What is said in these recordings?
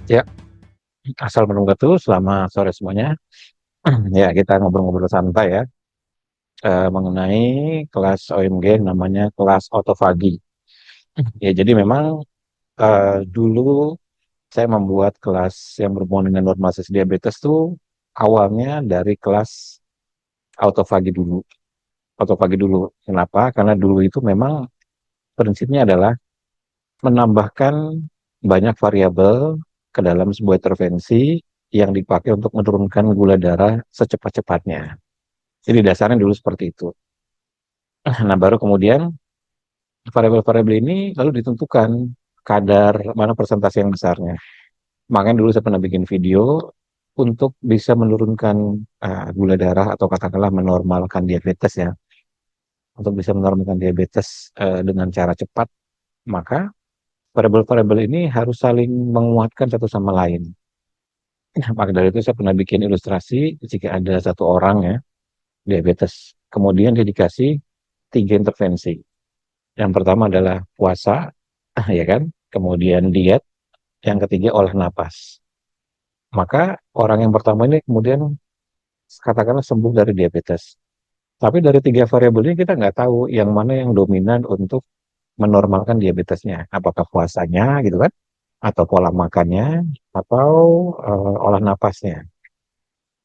Ya, asal menunggu selamat sore semuanya. Ya, kita ngobrol-ngobrol santai ya, mengenai kelas OMG namanya kelas otofagi. Ya, jadi memang dulu saya membuat kelas yang berhubungan dengan normalisasi diabetes tuh awalnya dari kelas autofagi dulu. Autofagi dulu. Kenapa? Karena dulu itu memang prinsipnya adalah menambahkan banyak variabel ke dalam sebuah intervensi yang dipakai untuk menurunkan gula darah secepat-cepatnya. Jadi dasarnya dulu seperti itu. Nah, baru kemudian variabel-variabel ini lalu ditentukan kadar mana persentase yang besarnya. Makanya dulu saya pernah bikin video untuk bisa menurunkan gula darah atau katakanlah menormalkan diabetes ya. Untuk bisa menormalkan diabetes dengan cara cepat, maka variabel-variabel ini harus saling menguatkan satu sama lain. Maka dari itu saya pernah bikin ilustrasi jika ada satu orang ya diabetes, kemudian dia dikasih 3 intervensi. Yang pertama adalah puasa, ya kan? Kemudian diet, yang ketiga olah napas. Maka orang yang pertama ini kemudian katakanlah sembuh dari diabetes. Tapi dari 3 variabel ini kita nggak tahu yang mana yang dominan untuk menormalkan diabetesnya. Apakah puasanya gitu kan? Atau pola makannya, atau olah napasnya.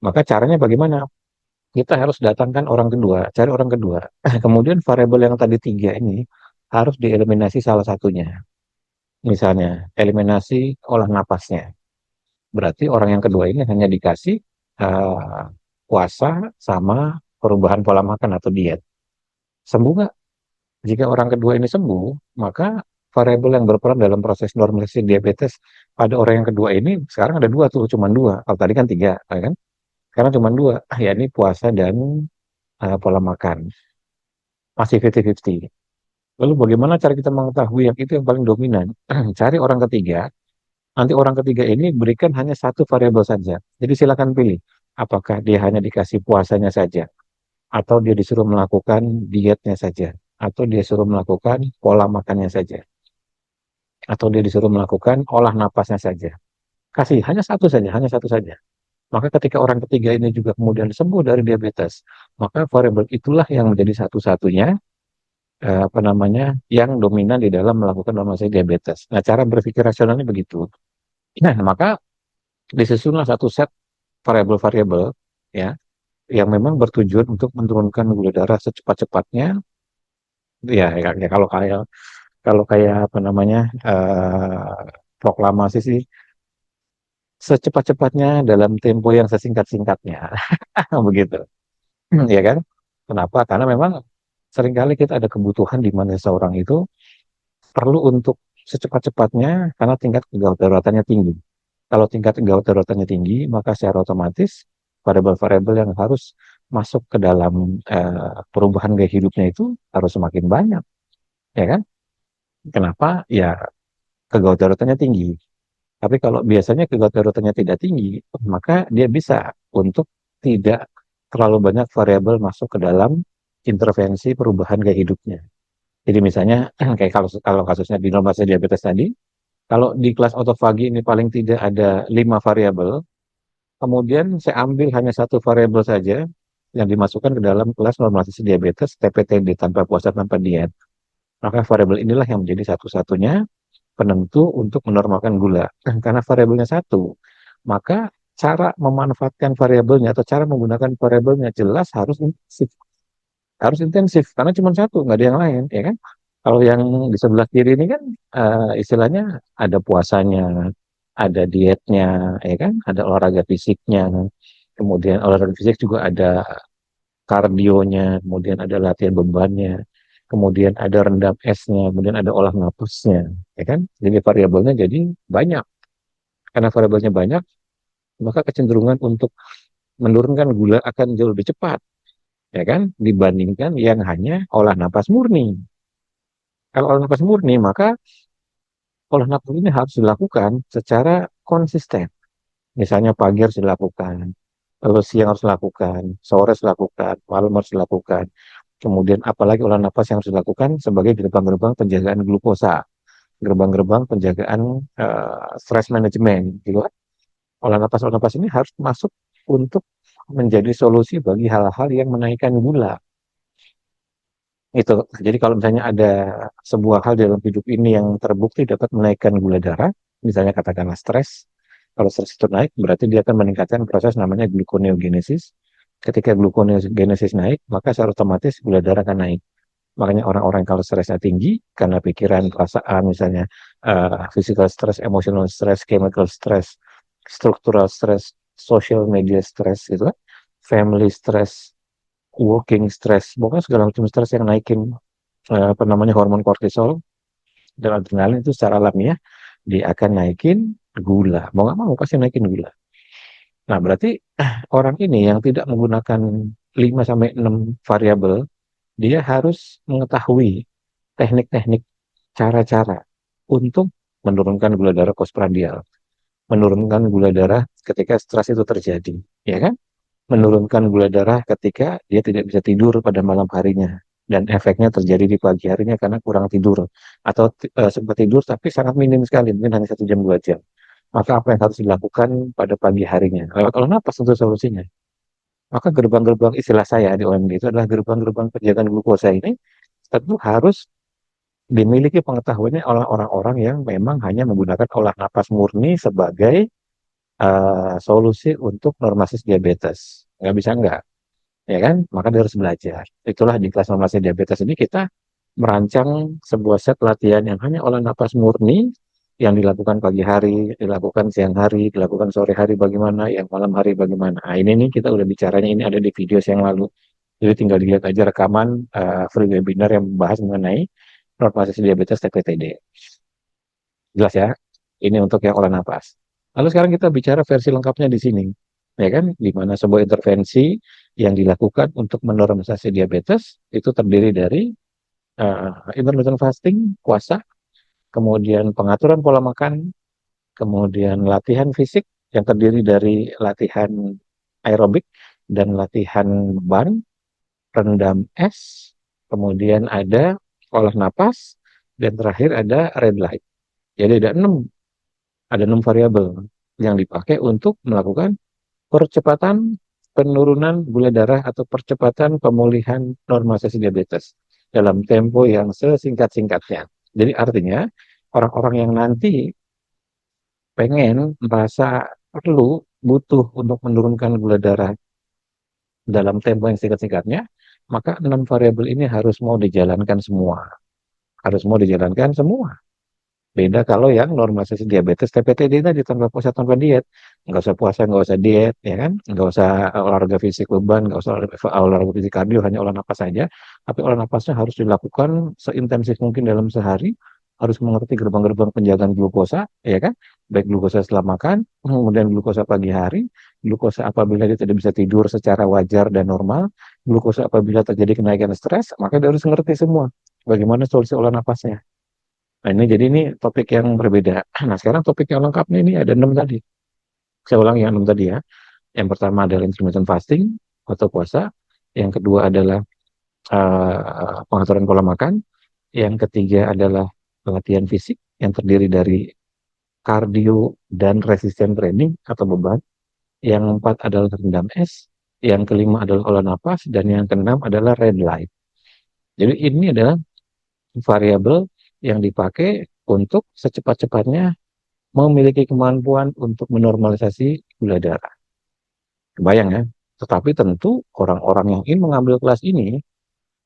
Maka caranya bagaimana? Kita harus datangkan orang kedua, cari orang kedua. Kemudian variabel yang tadi 3 ini harus dieliminasi salah satunya. Misalnya, eliminasi olah napasnya. Berarti orang yang kedua ini hanya dikasih eh, puasa sama perubahan pola makan atau diet. Sembuh nggak? Jika orang kedua ini sembuh, maka variabel yang berperan dalam proses normalisasi diabetes pada orang yang kedua ini sekarang ada dua tuh, cuma dua. Kalau tadi kan 3, ya kan? Sekarang cuma dua, yakni puasa dan pola makan. Masih 50-50. Lalu bagaimana cara kita mengetahui yang itu yang paling dominan? Cari orang ketiga. Nanti orang ketiga ini berikan hanya satu variabel saja. Jadi silakan pilih. Apakah dia hanya dikasih puasanya saja, atau dia disuruh melakukan dietnya saja, atau dia suruh melakukan pola makannya saja, atau dia disuruh melakukan olah napasnya saja. Kasih hanya satu saja, hanya satu saja. Maka ketika orang ketiga ini juga kemudian sembuh dari diabetes, maka variabel itulah yang menjadi satu-satunya apa namanya yang dominan di dalam melakukan normalisasi diabetes. Nah, cara berpikir rasionalnya begitu. Nah, maka disusunlah satu set variabel-variabel ya yang memang bertujuan untuk menurunkan gula darah secepat-cepatnya. Ya, kalau kayak apa namanya proklamasi sih secepat-cepatnya dalam tempo yang sesingkat-singkatnya. Begitu. Ya kan? Kenapa? Karena memang seringkali kita ada kebutuhan di mana seorang itu perlu untuk secepat-cepatnya karena tingkat kegawat daruratannya tinggi. Kalau tingkat kegawat daruratannya tinggi, maka secara otomatis variabel-variabel yang harus masuk ke dalam perubahan gaya hidupnya itu harus semakin banyak, ya kan? Kenapa? Ya kegawat daruratannya tinggi. Tapi kalau biasanya kegawat daruratannya tidak tinggi, maka dia bisa untuk tidak terlalu banyak variabel masuk ke dalam intervensi perubahan gaya hidupnya. Jadi misalnya kayak kalau kalau kasusnya di normalisasi diabetes tadi, kalau di kelas otofagi ini paling tidak ada 5 variabel, kemudian saya ambil hanya satu variabel saja yang dimasukkan ke dalam kelas normalisasi diabetes TPTD tanpa puasa tanpa diet. Maka variabel inilah yang menjadi satu-satunya penentu untuk menormalkan gula. Karena variabelnya satu, maka cara memanfaatkan variabelnya atau cara menggunakan variabelnya jelas harus intensif. Harus intensif karena cuma satu, nggak ada yang lain, ya kan? Kalau yang di sebelah kiri ini kan istilahnya ada puasanya, ada dietnya, ya kan? Ada olahraga fisiknya, kemudian olahraga fisik juga ada kardionya, kemudian ada latihan bebannya, kemudian ada rendam esnya, kemudian ada olah napasnya, ya kan? Jadi variabelnya jadi banyak. Karena variabelnya banyak, maka kecenderungan untuk menurunkan gula akan jauh lebih cepat, ya kan? Dibandingkan yang hanya olah napas murni. Kalau olah napas murni, maka olah napas ini harus dilakukan secara konsisten. Misalnya pagi harus dilakukan, lalu siang harus dilakukan, sore harus dilakukan, malam harus dilakukan. Kemudian apalagi olah napas yang harus dilakukan sebagai gerbang-gerbang penjagaan glukosa. gerbang-gerbang penjagaan stress management gitu kan. Olah napas ini harus masuk untuk menjadi solusi bagi hal-hal yang menaikkan gula. Itu. Jadi kalau misalnya ada sebuah hal dalam hidup ini yang terbukti dapat menaikkan gula darah, misalnya katakanlah stres. Kalau stres itu naik, berarti dia akan meningkatkan proses namanya gluconeogenesis. Ketika gluconeogenesis naik, maka secara otomatis gula darah akan naik. Makanya orang-orang kalau stresnya tinggi, karena pikiran, perasaan, misalnya physical stress, emotional stress, chemical stress, structural stress, social media stress, gitu kan, family stress, working stress, pokoknya segala macam stress yang naikin apa namanya hormon kortisol dan adrenalin itu secara alamiah dia akan naikin gula. Mau nggak mau pasti naikin gula. Nah, berarti orang ini yang tidak menggunakan 5 sampai 6 variabel, dia harus mengetahui teknik-teknik, cara-cara untuk menurunkan gula darah postprandial, menurunkan gula darah ketika stres itu terjadi, ya kan? Menurunkan gula darah ketika dia tidak bisa tidur pada malam harinya dan efeknya terjadi di pagi harinya karena kurang tidur atau sempat tidur tapi sangat minim sekali, mungkin hanya 1 jam 2 jam. Maka apa yang harus dilakukan pada pagi harinya? Lewat olah napas tentu solusinya. Maka gerbang-gerbang istilah saya di OMD itu adalah gerbang-gerbang penjagaan glukosa ini tentu harus dimiliki pengetahuannya oleh orang-orang yang memang hanya menggunakan olah napas murni sebagai solusi untuk normasis diabetes. Nggak bisa nggak, ya kan? Maka dia harus belajar. Itulah di kelas normasis diabetes ini kita merancang sebuah set latihan yang hanya olah napas murni yang dilakukan pagi hari, dilakukan siang hari, dilakukan sore hari bagaimana, yang malam hari bagaimana. Nah, ini nih kita udah bicaranya ini ada di video yang lalu. Jadi tinggal dilihat aja rekaman free webinar yang membahas mengenai normalisasi diabetes TPTD. Jelas ya? Ini untuk yang olah napas. Lalu sekarang kita bicara versi lengkapnya di sini. Ya kan? Di mana sebuah intervensi yang dilakukan untuk menormalisasi diabetes itu terdiri dari intermittent fasting, puasa, kemudian pengaturan pola makan, kemudian latihan fisik yang terdiri dari latihan aerobik dan latihan beban, rendam es, kemudian ada olah napas, dan terakhir ada red light. Jadi ada enam variabel yang dipakai untuk melakukan percepatan penurunan gula darah atau percepatan pemulihan normalisasi diabetes dalam tempo yang sesingkat-singkatnya. Jadi artinya orang-orang yang nanti pengen merasa perlu butuh untuk menurunkan gula darah dalam tempo yang singkat-singkatnya, maka 6 variabel ini harus mau dijalankan semua. Harus mau dijalankan semua. Beda kalau yang normalisasi diabetes TPTD tadi tanpa puasa tanpa diet. Nggak usah puasa, nggak usah diet, ya kan? Nggak usah olahraga fisik beban, nggak usah olahraga fisik kardio, hanya olah napas saja. Tapi olah napasnya harus dilakukan seintensif mungkin dalam sehari. Harus mengerti gerbang-gerbang penjagaan glukosa, ya kan? Baik glukosa setelah makan, kemudian glukosa pagi hari, glukosa apabila dia tidak bisa tidur secara wajar dan normal, glukosa apabila terjadi kenaikan stres, maka dia harus mengerti semua. Bagaimana solusi olah napasnya. Nah, ini jadi ini topik yang berbeda. Nah, sekarang topik yang lengkapnya ini ada 6 tadi. Saya ulang yang 6 tadi ya. Yang pertama adalah intermittent fasting atau puasa. Yang kedua adalah pengaturan pola makan. Yang ketiga adalah latihan fisik yang terdiri dari kardio dan resisten training atau beban. Yang keempat adalah rendam es. Yang kelima adalah olah napas. Dan yang keenam adalah red light. Jadi ini adalah variabel yang dipakai untuk secepat-cepatnya memiliki kemampuan untuk menormalisasi gula darah. Kebayang ya? Tetapi tentu orang-orang yang ingin mengambil kelas ini,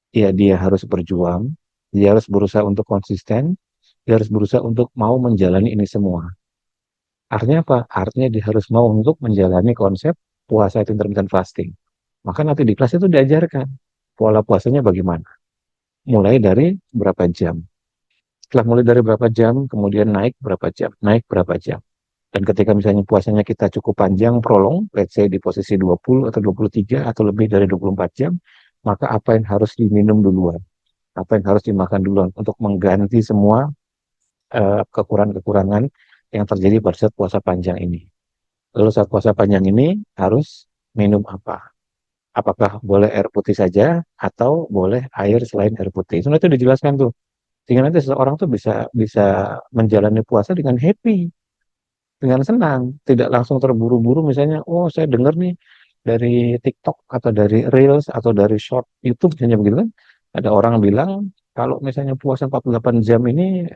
ya dia harus berjuang, dia harus berusaha untuk konsisten, dia harus berusaha untuk mau menjalani ini semua. Artinya apa? Artinya dia harus mau untuk menjalani konsep puasa intermittent fasting. Maka nanti di kelas itu diajarkan pola puasanya bagaimana. Mulai dari berapa jam. Setelah mulai dari berapa jam, kemudian naik berapa jam, naik berapa jam. Dan ketika misalnya puasanya kita cukup panjang, prolong, let's say di posisi 20 atau 23 atau lebih dari 24 jam, maka apa yang harus diminum duluan? Apa yang harus dimakan duluan untuk mengganti semua kekurangan-kekurangan yang terjadi pada saat puasa panjang ini. Lalu saat puasa panjang ini harus minum apa? Apakah boleh air putih saja atau boleh air selain air putih? Itu dijelaskan tuh. Sehingga nanti seseorang tuh bisa bisa menjalani puasa dengan happy, dengan senang, tidak langsung terburu-buru misalnya, oh saya dengar nih dari TikTok atau dari Reels atau dari short YouTube misalnya begitu kan. Ada orang bilang kalau misalnya puasa 48 jam ini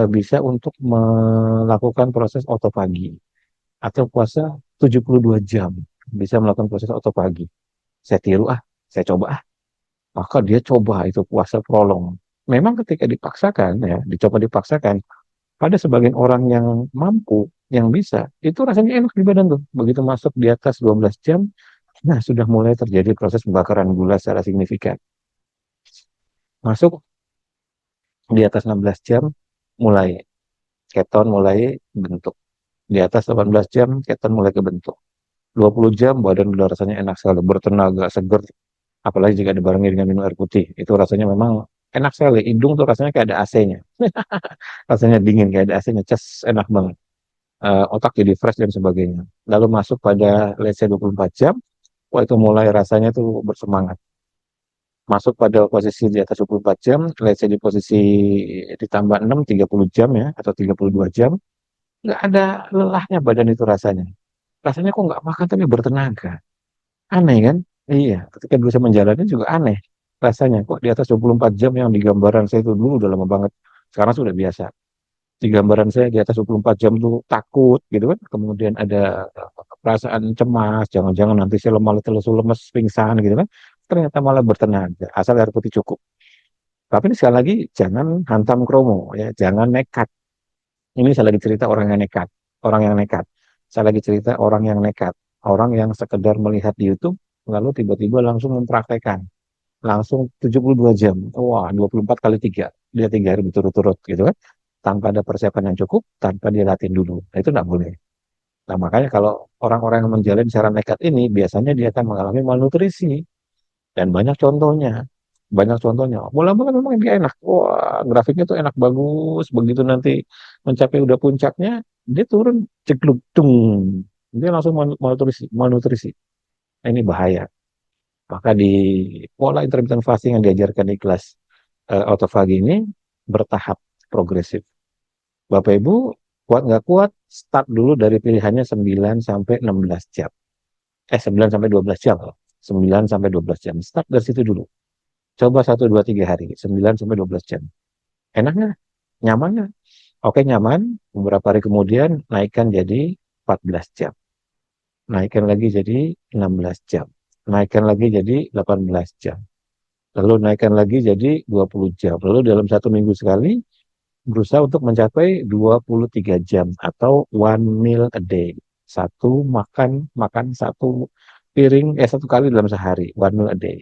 bisa untuk melakukan proses autofagi atau puasa 72 jam bisa melakukan proses autofagi. Saya tiru ah, saya coba ah. Maka dia coba itu puasa prolong. Memang ketika dipaksakan ya, dicoba dipaksakan, pada sebagian orang yang mampu, yang bisa, itu rasanya enak di badan tuh. Begitu masuk di atas 12 jam, nah sudah mulai terjadi proses pembakaran gula secara signifikan. Masuk di atas 16 jam, mulai keton mulai bentuk. Di atas 18 jam, keton mulai kebentuk. 20 jam, badan udah rasanya enak sekali, bertenaga, seger. Apalagi jika dibarengi dengan minum air putih. Itu rasanya memang enak sekali. Hidung tuh rasanya kayak ada AC-nya. Rasanya dingin, kayak ada AC-nya. Ces, enak banget. Otak jadi fresh dan sebagainya. Lalu masuk pada let's say 24 jam, wah itu mulai rasanya tuh bersemangat. Masuk pada posisi di atas 24 jam, let's say di posisi ditambah 6, 30 jam ya, atau 32 jam, nggak ada lelahnya badan itu rasanya. Rasanya kok nggak makan tapi bertenaga. Aneh kan? Iya, ketika bisa menjalani juga aneh. Rasanya kok di atas 24 jam yang di gambaran saya itu dulu udah lama banget. Sekarang sudah biasa. Di gambaran saya di atas 24 jam tuh takut gitu kan. Kemudian ada perasaan cemas, jangan-jangan nanti saya lemah lesu lemes pingsan gitu kan. Ternyata malah bertenaga, asal air putih cukup. Tapi ini sekali lagi jangan hantam kromo ya, jangan nekat. Ini saya lagi cerita orang yang nekat, orang yang nekat. Saya lagi cerita orang yang nekat, orang yang sekedar melihat di YouTube lalu tiba-tiba langsung mempraktekkan, langsung 72 jam. Wah, 24 kali 3. Dia 3 hari berturut-turut gitu kan. Tanpa ada persiapan yang cukup, tanpa dia latihan dulu. Nah, itu nggak boleh. Nah, makanya kalau orang-orang yang menjalani secara nekat ini, biasanya dia akan mengalami malnutrisi. Dan banyak contohnya. Banyak contohnya. Mula-mula memang dia enak. Wah, grafiknya tuh enak bagus. Begitu nanti mencapai udah puncaknya, dia turun cekluk tung. Dia langsung malnutrisi. Malnutrisi. Nah, ini bahaya. Maka di pola intermittent fasting yang diajarkan di kelas autofagi ini bertahap progresif. Bapak Ibu, kuat nggak kuat, start dulu dari pilihannya 9 sampai 16 jam. 9 sampai 12 jam. 9 sampai 12 jam. Start dari situ dulu. Coba 1, 2, 3 hari. 9 sampai 12 jam. Enak nggak? Nyaman nggak? Oke, nyaman. Beberapa hari kemudian naikkan jadi 14 jam. Naikkan lagi jadi 16 jam. Naikkan lagi jadi 18 jam. Lalu naikkan lagi jadi 20 jam. Lalu dalam 1 minggu sekali, berusaha untuk mencapai 23 jam atau 1 meal a day. Makan satu piring, satu kali dalam sehari, 1 meal a day.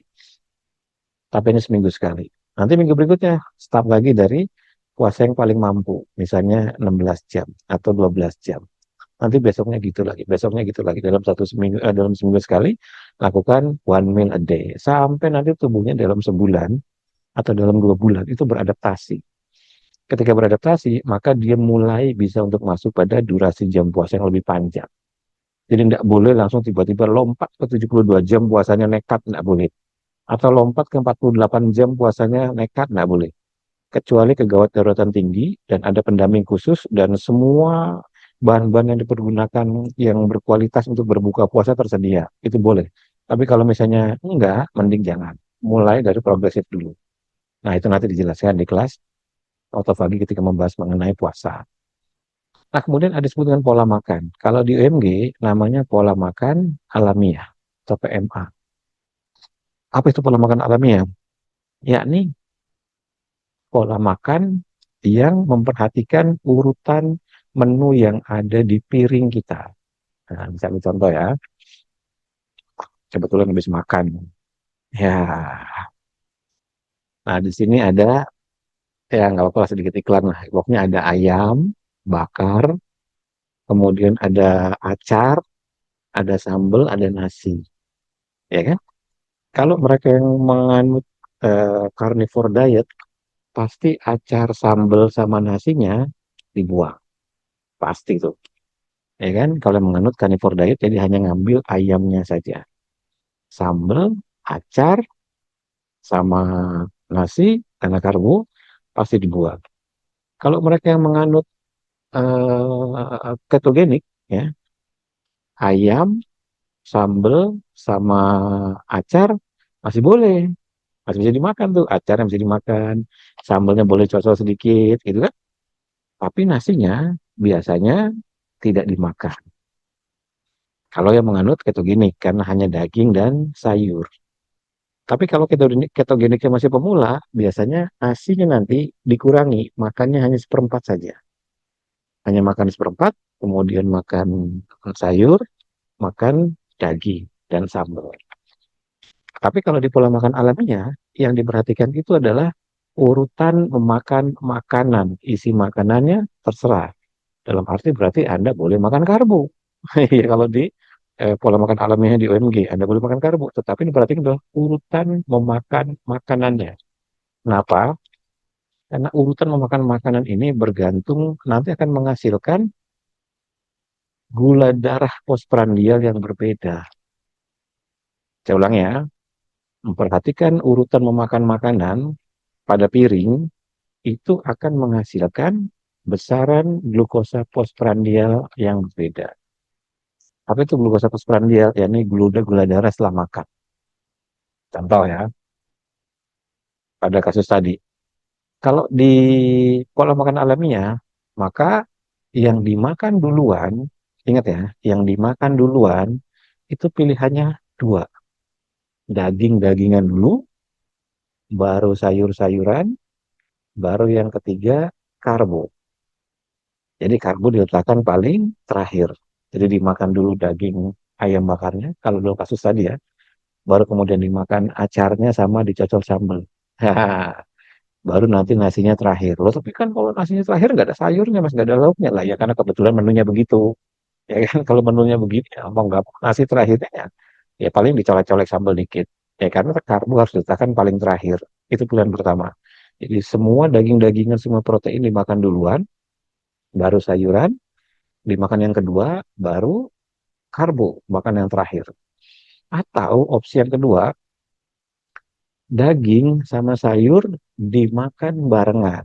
Tapi ini seminggu sekali. Nanti minggu berikutnya, start lagi dari puasa yang paling mampu, misalnya 16 jam atau 12 jam. Nanti besoknya gitu lagi, besoknya gitu lagi. Dalam seminggu sekali, lakukan 1 meal a day. Sampai nanti tubuhnya dalam sebulan atau dalam 2 bulan itu beradaptasi. Ketika beradaptasi, maka dia mulai bisa untuk masuk pada durasi jam puasa yang lebih panjang. Jadi tidak boleh langsung tiba-tiba lompat ke 72 jam puasanya nekat, tidak boleh. Atau lompat ke 48 jam puasanya nekat, tidak boleh. Kecuali kegawat daruratan tinggi dan ada pendamping khusus dan semua bahan-bahan yang dipergunakan yang berkualitas untuk berbuka puasa tersedia. Itu boleh. Tapi kalau misalnya enggak, mending jangan. Mulai dari progresif dulu. Nah, itu nanti dijelaskan di kelas autofagi ketika membahas mengenai puasa. Nah, kemudian ada disebut dengan pola makan. Kalau di UMG namanya pola makan alamiah atau PMA. Apa itu pola makan alamiah? Yakni pola makan yang memperhatikan urutan menu yang ada di piring kita. Nah, misalnya contoh ya, kebetulan habis makan. Ya, nah di sini ada, ya nggak apa-apa lah, sedikit iklan lah. Pokoknya ada ayam bakar, kemudian ada acar, ada sambal, ada nasi. Ya kan? Kalau mereka yang menganut carnivore diet, pasti acar, sambal, sama nasinya dibuang. Pasti tuh. Ya kan? Kalau yang menganut carnivore diet, jadi hanya ngambil ayamnya saja. Sambal, acar, sama nasi, karena karbo. pasti dibuang. Kalau mereka yang menganut ketogenik, ya, ayam, sambal, sama acar masih boleh, masih bisa dimakan tuh, acarnya bisa dimakan, sambalnya boleh cocol sedikit, gitu kan. Tapi nasinya biasanya tidak dimakan. Kalau yang menganut ketogenik, karena hanya daging dan sayur. Tapi kalau ketogeniknya masih pemula, biasanya nasinya nanti dikurangi, makannya hanya seperempat saja. Hanya makan seperempat, kemudian makan sayur, makan daging, dan sambal. Tapi kalau di pola makan alamiah, yang diperhatikan itu adalah urutan memakan makanan. Isi makanannya terserah. Dalam arti berarti Anda boleh makan karbo. Ya, kalau di pola makan alamiah di OMG, Anda boleh makan karbo. Tetapi ini berarti adalah urutan memakan makanannya. Kenapa? Karena urutan memakan makanan ini bergantung nanti akan menghasilkan gula darah postprandial yang berbeda. Saya ulang ya, memperhatikan urutan memakan makanan pada piring itu akan menghasilkan besaran glukosa postprandial yang berbeda. Apa itu glukosa postprandial? Ya, ini gula darah setelah makan. Contoh ya, pada kasus tadi. Kalau di pola makan alamiah, maka yang dimakan duluan, ingat ya, yang dimakan duluan itu pilihannya dua. Daging-dagingan dulu, baru sayur-sayuran, baru yang ketiga karbo. Jadi karbo diletakkan paling terakhir. Jadi dimakan dulu daging ayam bakarnya, kalau dulu kasus tadi ya, baru kemudian dimakan acarnya sama dicocol sambal. Baru nanti nasinya terakhir. Loh, tapi kan kalau nasinya terakhir nggak ada sayurnya, mas, nggak ada lauknya lah ya, karena kebetulan menunya begitu. Ya kan, kalau menunya begini, ya, mau nggak mau nasi terakhirnya ya paling dicolek-colek sambal dikit. Ya karena karbo harus diletakkan paling terakhir. Itu pilihan pertama. Jadi semua daging-dagingan, semua protein dimakan duluan, baru sayuran, dimakan yang kedua, baru karbo, makan yang terakhir. Atau opsi yang kedua, daging sama sayur dimakan barengan.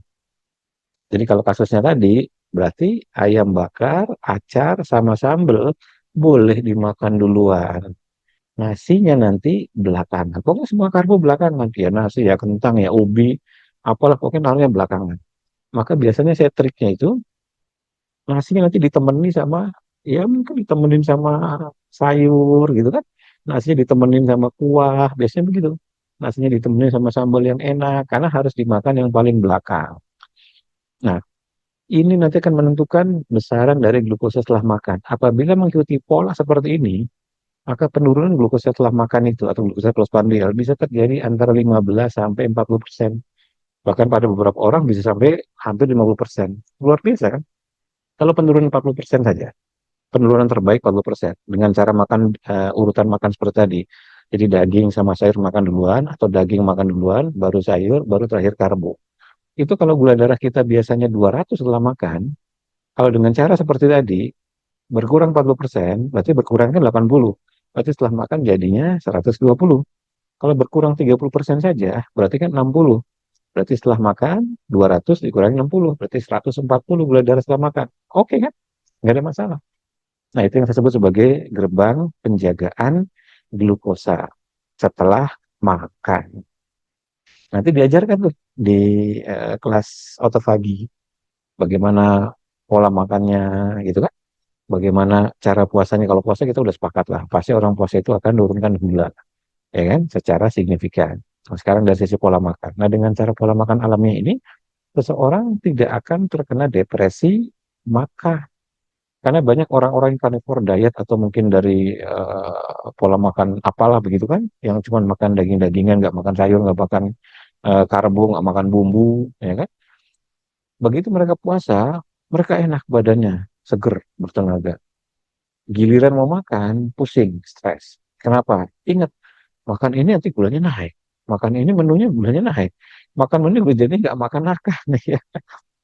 Jadi kalau kasusnya tadi, berarti ayam bakar, acar, sama sambal boleh dimakan duluan. Nasinya nanti belakangan. Pokoknya semua karbo belakangan. Ya nasi, ya kentang, ya ubi, apalah pokoknya naruhnya belakangan. Maka biasanya saya triknya itu, nasinya nanti ditemani sama, ya mungkin ditemenin sama sayur gitu kan. Nasinya ditemenin sama kuah, biasanya begitu. Nasinya ditemenin sama sambal yang enak, karena harus dimakan yang paling belakang. Nah, ini nanti akan menentukan besaran dari glukosa setelah makan. Apabila mengikuti pola seperti ini, maka penurunan glukosa setelah makan itu atau glukosa postprandial bisa terjadi antara 15 sampai 40%. Bahkan pada beberapa orang bisa sampai hampir 50%. Luar biasa kan? Kalau penurunan 40% saja. Penurunan terbaik 40% dengan cara makan urutan makan seperti tadi. Jadi daging sama sayur makan duluan atau daging makan duluan, baru sayur, baru terakhir karbo. Itu kalau gula darah kita biasanya 200 setelah makan, kalau dengan cara seperti tadi, berkurang 40%, berarti berkurang kan 80. Berarti setelah makan jadinya 120. Kalau berkurang 30% saja, berarti kan 60. Berarti setelah makan, 200 dikurangi 60. Berarti 140 gula darah setelah makan. Oke kan? Nggak ada masalah. Nah, itu yang saya sebut sebagai gerbang penjagaan glukosa setelah makan. Nanti diajarkan tuh di kelas otofagi bagaimana pola makannya gitu kan. Bagaimana cara puasanya. Kalau puasa kita udah sepakat lah. Pasti orang puasa itu akan menurunkan gula, ya kan, secara signifikan. Nah, sekarang dari sisi pola makan. Nah, dengan cara pola makan alamiah ini, seseorang tidak akan terkena depresi makan. Karena banyak orang-orang yang carnivore diet atau mungkin dari pola makan apalah begitu kan, yang cuma makan daging-dagingan, nggak makan sayur, nggak makan karbo, nggak makan bumbu, ya kan. Begitu mereka puasa, mereka enak badannya, seger, bertenaga. Giliran mau makan, pusing, stres. Kenapa? Ingat, makan ini nanti gulanya naik. Makan ini menunya gulanya naik. Makan menu jadi nggak makan nakah nih ya.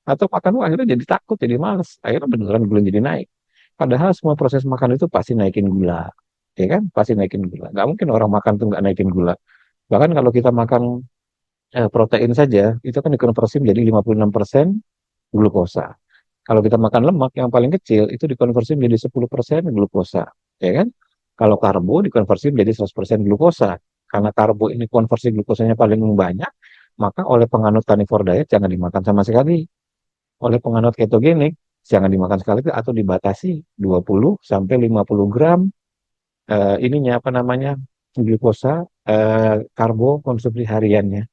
Atau makan akhirnya jadi takut, jadi males. Akhirnya beneran gulanya jadi naik. Padahal semua proses makan itu pasti naikin gula. Ya kan? Pasti naikin gula. Nggak mungkin orang makan tuh nggak naikin gula. Bahkan kalau kita makan protein saja itu kan dikonversi menjadi 56% glukosa. Kalau kita makan lemak yang paling kecil itu dikonversi menjadi 10% glukosa, ya kan? Kalau karbo dikonversi menjadi 100% glukosa. Karena karbo ini konversi glukosanya paling banyak, maka oleh penganut carnivore diet jangan dimakan sama sekali. Oleh penganut ketogenik jangan dimakan sekali atau dibatasi 20 sampai 50 gram ininya apa namanya? Glukosa karbo konsumsi hariannya.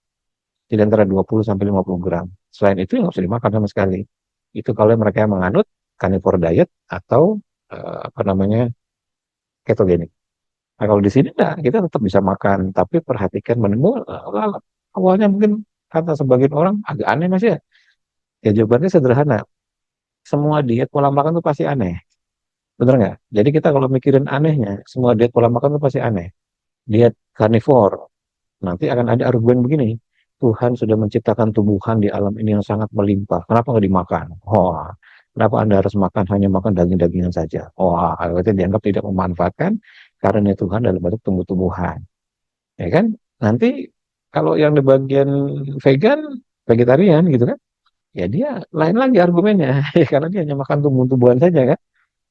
Jadi antara 20 sampai 50 gram. Selain itu nggak usah dimakan sama sekali. Itu kalau mereka yang menganut carnivore diet atau apa namanya ketogenik. Nah, kalau di sini enggak, kita tetap bisa makan, tapi perhatikan menu. Awalnya mungkin kata sebagian orang agak aneh mas ya. Ya jawabannya sederhana. Semua diet pola makan itu pasti aneh. Bener nggak? Jadi kita kalau mikirin anehnya, semua diet pola makan itu pasti aneh. Diet carnivore, nanti akan ada argumen begini. Tuhan sudah menciptakan tumbuhan di alam ini yang sangat melimpah. Kenapa nggak dimakan? Wah, kenapa Anda harus makan hanya makan daging-dagingan saja? Wah, itu dianggap tidak memanfaatkan karena Tuhan dalam bentuk tumbuh-tumbuhan. Ya kan? Nanti kalau yang di bagian vegan, vegetarian gitu kan, ya dia lain lagi argumennya. Ya, karena dia hanya makan tumbuh-tumbuhan saja kan.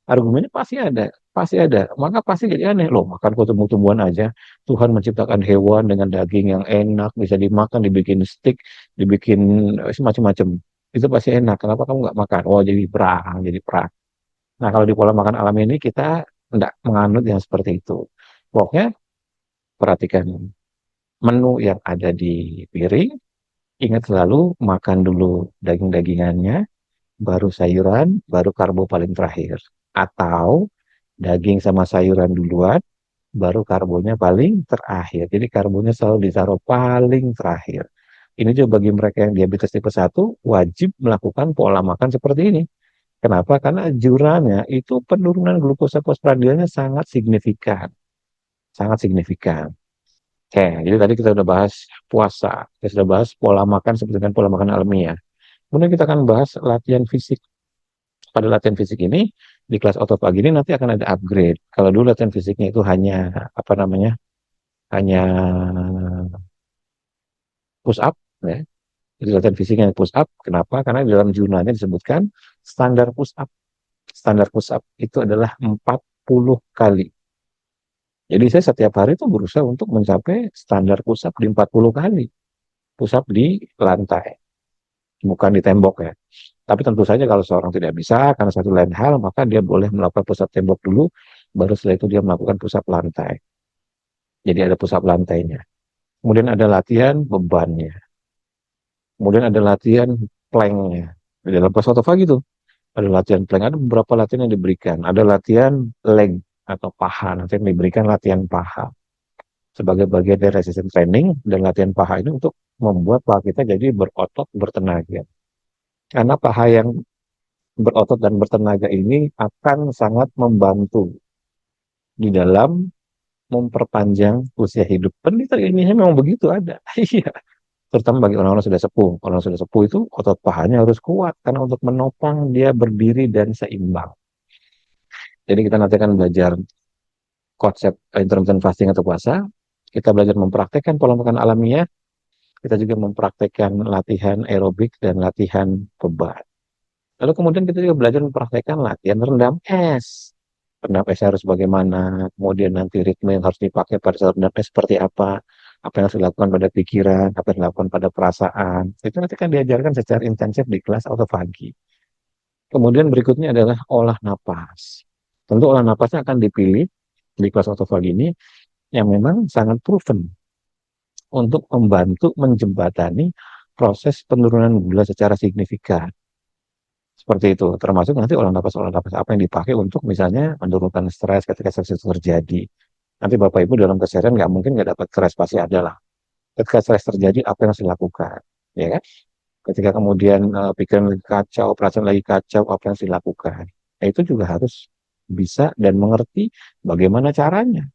Argumennya pasti ada, pasti ada. Maka pasti jadi aneh loh, makan kok tumbuh-tumbuhan aja. Tuhan menciptakan hewan dengan daging yang enak, bisa dimakan, dibikin steak, dibikin semacam-macam. Itu pasti enak. Kenapa kamu nggak makan? Oh, jadi perang, jadi perang. Nah, kalau di pola makan alam ini kita nggak menganut yang seperti itu. Pokoknya perhatikan menu yang ada di piring. Ingat selalu makan dulu daging-dagingannya, baru sayuran, baru karbo paling terakhir. Atau daging sama sayuran duluan, baru karbonya paling terakhir. Jadi karbonya selalu ditaruh paling terakhir. Ini juga bagi mereka yang diabetes tipe 1 wajib melakukan pola makan seperti ini. Kenapa? Karena jurangnya itu penurunan glukosa postprandialnya sangat signifikan. Sangat signifikan. Oke, jadi tadi kita sudah bahas puasa. Kita sudah bahas pola makan seperti dengan pola makan alamiah. Kemudian kita akan bahas latihan fisik. Pada latihan fisik ini, di kelas otot pagi ini nanti akan ada upgrade. Kalau dulu latihan fisiknya itu hanya, apa namanya, hanya push up, ya. Jadi latihan fisiknya push up. Kenapa? Karena di dalam jurnalnya disebutkan standar push up. Standar push up itu adalah 40 kali. Jadi saya setiap hari itu berusaha untuk mencapai standar push up di 40 kali. Push up di lantai, bukan di tembok ya. Tapi tentu saja kalau seorang tidak bisa karena satu lain hal, maka dia boleh melakukan push up tembok dulu, baru setelah itu dia melakukan push up lantai. Jadi ada push up lantainya. Kemudian ada latihan bebannya. Kemudian ada latihan planknya. Di dalam kelas otopagi itu ada latihan plank. Ada beberapa latihan yang diberikan. Ada latihan leg atau paha. Nanti yang diberikan latihan paha sebagai bagian dari resistance training, dan latihan paha ini untuk membuat paha kita jadi berotot, bertenaga. Karena paha yang berotot dan bertenaga ini akan sangat membantu di dalam memperpanjang usia hidup. Penelitian ilmiahnya memang begitu ada. Iya. Terutama bagi orang-orang sudah sepuh. Orang sudah sepuh itu otot pahanya harus kuat karena untuk menopang dia berdiri dan seimbang. Jadi kita nanti akan belajar konsep intermittent fasting atau puasa. Kita belajar mempraktekkan pola makan alamiah. Kita juga mempraktekkan latihan aerobik dan latihan beban. Lalu kemudian kita juga belajar mempraktekkan latihan rendam es. Rendam es harus bagaimana, kemudian nanti ritme yang harus dipakai pada saat rendam es seperti apa yang harus dilakukan pada pikiran, apa yang dilakukan pada perasaan. Itu nanti kan diajarkan secara intensif di kelas autofagi. Kemudian berikutnya adalah olah napas. Tentu olah napasnya akan dipilih di kelas autofagi ini yang memang sangat proven untuk membantu menjembatani proses penurunan gula secara signifikan. Seperti itu, termasuk nanti olah napas apa yang dipakai untuk misalnya menurunkan stres ketika stres itu terjadi. Nanti Bapak Ibu dalam keseharian nggak mungkin nggak dapat stres, pasti ada lah. Ketika stres terjadi, apa yang harus dilakukan? Ya kan? Ketika kemudian pikiran lagi kacau, perasaan lagi kacau, apa yang harus dilakukan? Nah, itu juga harus bisa dan mengerti bagaimana caranya.